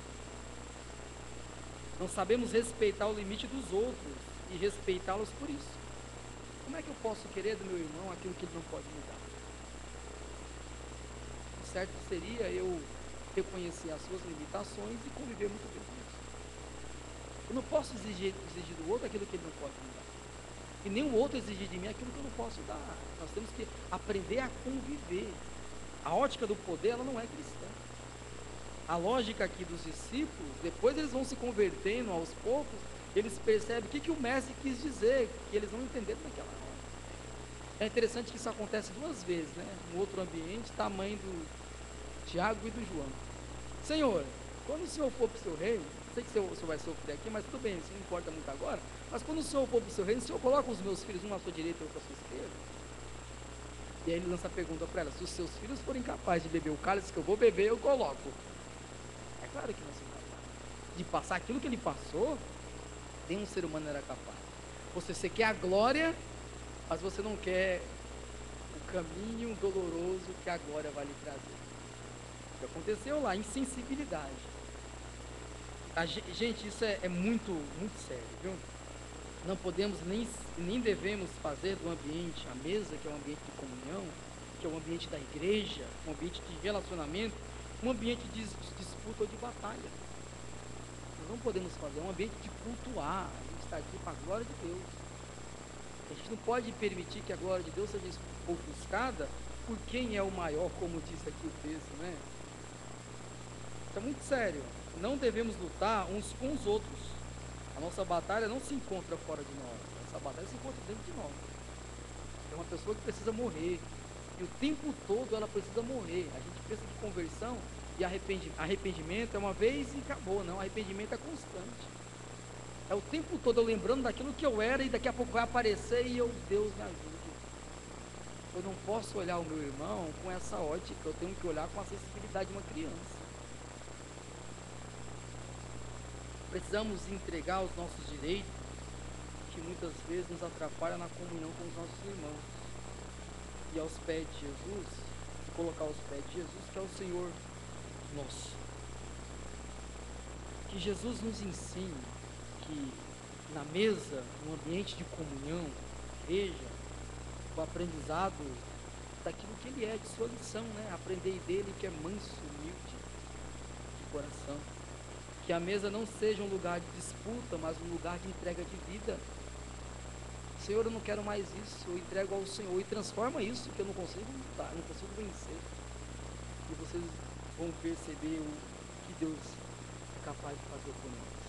Não sabemos respeitar o limite dos outros e respeitá-los por isso. Como é que eu posso querer do meu irmão aquilo que ele não pode me dar? O certo seria eu reconhecer as suas limitações e conviver muito bem com isso. Eu não posso exigir do outro aquilo que ele não pode me dar. E nem o outro exigir de mim aquilo que eu não posso dar. Nós temos que aprender a conviver. A ótica do poder, ela não é cristã. A lógica aqui dos discípulos, depois eles vão se convertendo aos poucos, eles percebem o que o mestre quis dizer, que eles não entenderam naquela hora. É interessante que isso acontece duas vezes, né? Um outro ambiente, tamanho do Tiago e do João. Senhor, quando o Senhor for para o seu reino, sei que o Senhor vai sofrer aqui, mas tudo bem, isso não importa muito agora, mas quando o Senhor for para o seu reino, o Senhor coloca os meus filhos, um à sua direita e outro à sua esquerda. E aí ele lança a pergunta para ela: se os seus filhos forem capazes de beber o cálice que eu vou beber, eu coloco. É claro que não são capazes. De passar aquilo que ele passou, nenhum ser humano era capaz. Você quer a glória, mas você não quer o caminho doloroso que a glória vai lhe trazer. O que aconteceu lá? Insensibilidade. Gente, isso é muito, muito sério, viu? Não podemos nem devemos fazer do ambiente, a mesa, que é um ambiente de comunhão, que é um ambiente da igreja, um ambiente de relacionamento, um ambiente de disputa ou de batalha. Nós não podemos fazer, é um ambiente de cultuar. A gente está aqui para a glória de Deus. A gente não pode permitir que a glória de Deus seja ofuscada por quem é o maior, como disse aqui o texto, né? Isso é muito sério. Não devemos lutar uns com os outros. A nossa batalha não se encontra fora de nós. Essa batalha se encontra dentro de nós. É uma pessoa que precisa morrer. E o tempo todo ela precisa morrer. A gente pensa que conversão e arrependimento é uma vez e acabou. Não, arrependimento é constante. É o tempo todo eu lembrando daquilo que eu era e daqui a pouco vai aparecer e Deus me ajude. Eu não posso olhar o meu irmão com essa ótica. Eu tenho que olhar com a sensibilidade de uma criança. Precisamos entregar os nossos direitos, que muitas vezes nos atrapalham na comunhão com os nossos irmãos. E aos pés de Jesus, colocar aos pés de Jesus, que é o Senhor nosso. Que Jesus nos ensine que na mesa, no ambiente de comunhão, igreja, o aprendizado daquilo que ele é, de sua lição, né? Aprender dele que é manso, humilde, de coração. Que a mesa não seja um lugar de disputa, mas um lugar de entrega de vida. Senhor, eu não quero mais isso, eu entrego ao Senhor e transforma isso, que eu não consigo lutar, não consigo vencer. E vocês vão perceber o que Deus é capaz de fazer por nós.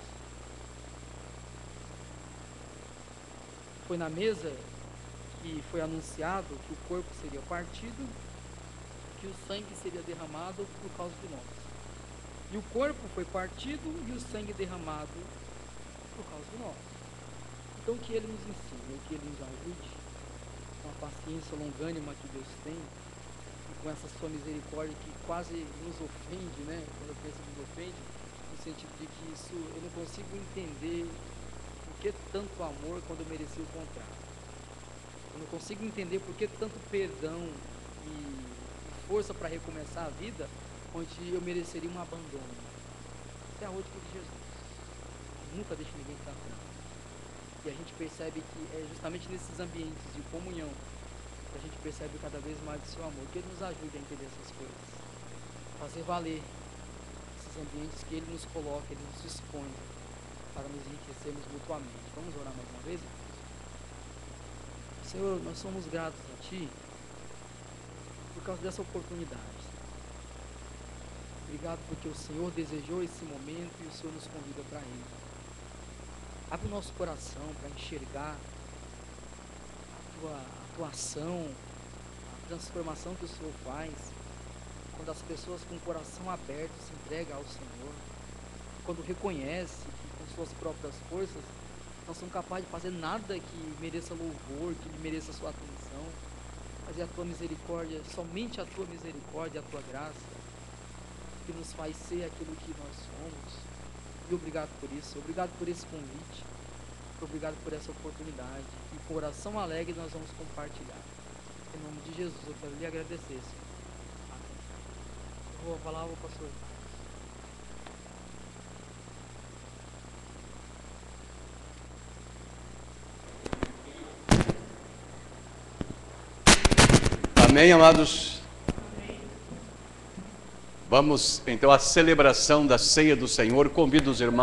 Foi na mesa que foi anunciado que o corpo seria partido, que o sangue seria derramado por causa de nós. E o corpo foi partido e o sangue derramado por causa de nós. Então que Ele nos ensine, que Ele nos ajude com a paciência longânima que Deus tem e com essa sua misericórdia que quase nos ofende, né? Quando eu penso que nos ofende, no sentido de que isso eu não consigo entender por que tanto amor quando eu mereci o contrário. Eu não consigo entender por que tanto perdão e força para recomeçar a vida onde eu mereceria um abandono. Essa é a ótica de Jesus. Nunca deixa ninguém para trás. E a gente percebe que é justamente nesses ambientes de comunhão que a gente percebe cada vez mais o seu amor. Que Ele nos ajude a entender essas coisas. Fazer valer esses ambientes que Ele nos coloca, Ele nos expõe para nos enriquecermos mutuamente. Vamos orar mais uma vez? Senhor, nós somos gratos a Ti por causa dessa oportunidade. Obrigado porque o Senhor desejou esse momento e o Senhor nos convida para ele. Abre o nosso coração para enxergar a tua ação, a transformação que o Senhor faz, quando as pessoas com o coração aberto se entregam ao Senhor, quando reconhece que com suas próprias forças não são capazes de fazer nada que mereça louvor, que mereça sua atenção, mas é a tua misericórdia, somente a tua misericórdia, a tua graça, que nos faz ser aquilo que nós somos. E obrigado por isso, obrigado por esse convite, obrigado por essa oportunidade, e com coração alegre nós vamos compartilhar. Em nome de Jesus, eu quero lhe agradecer, Senhor. Eu vou falar ao pastor. Amém, amados? Vamos então à celebração da ceia do Senhor. Convido os irmãos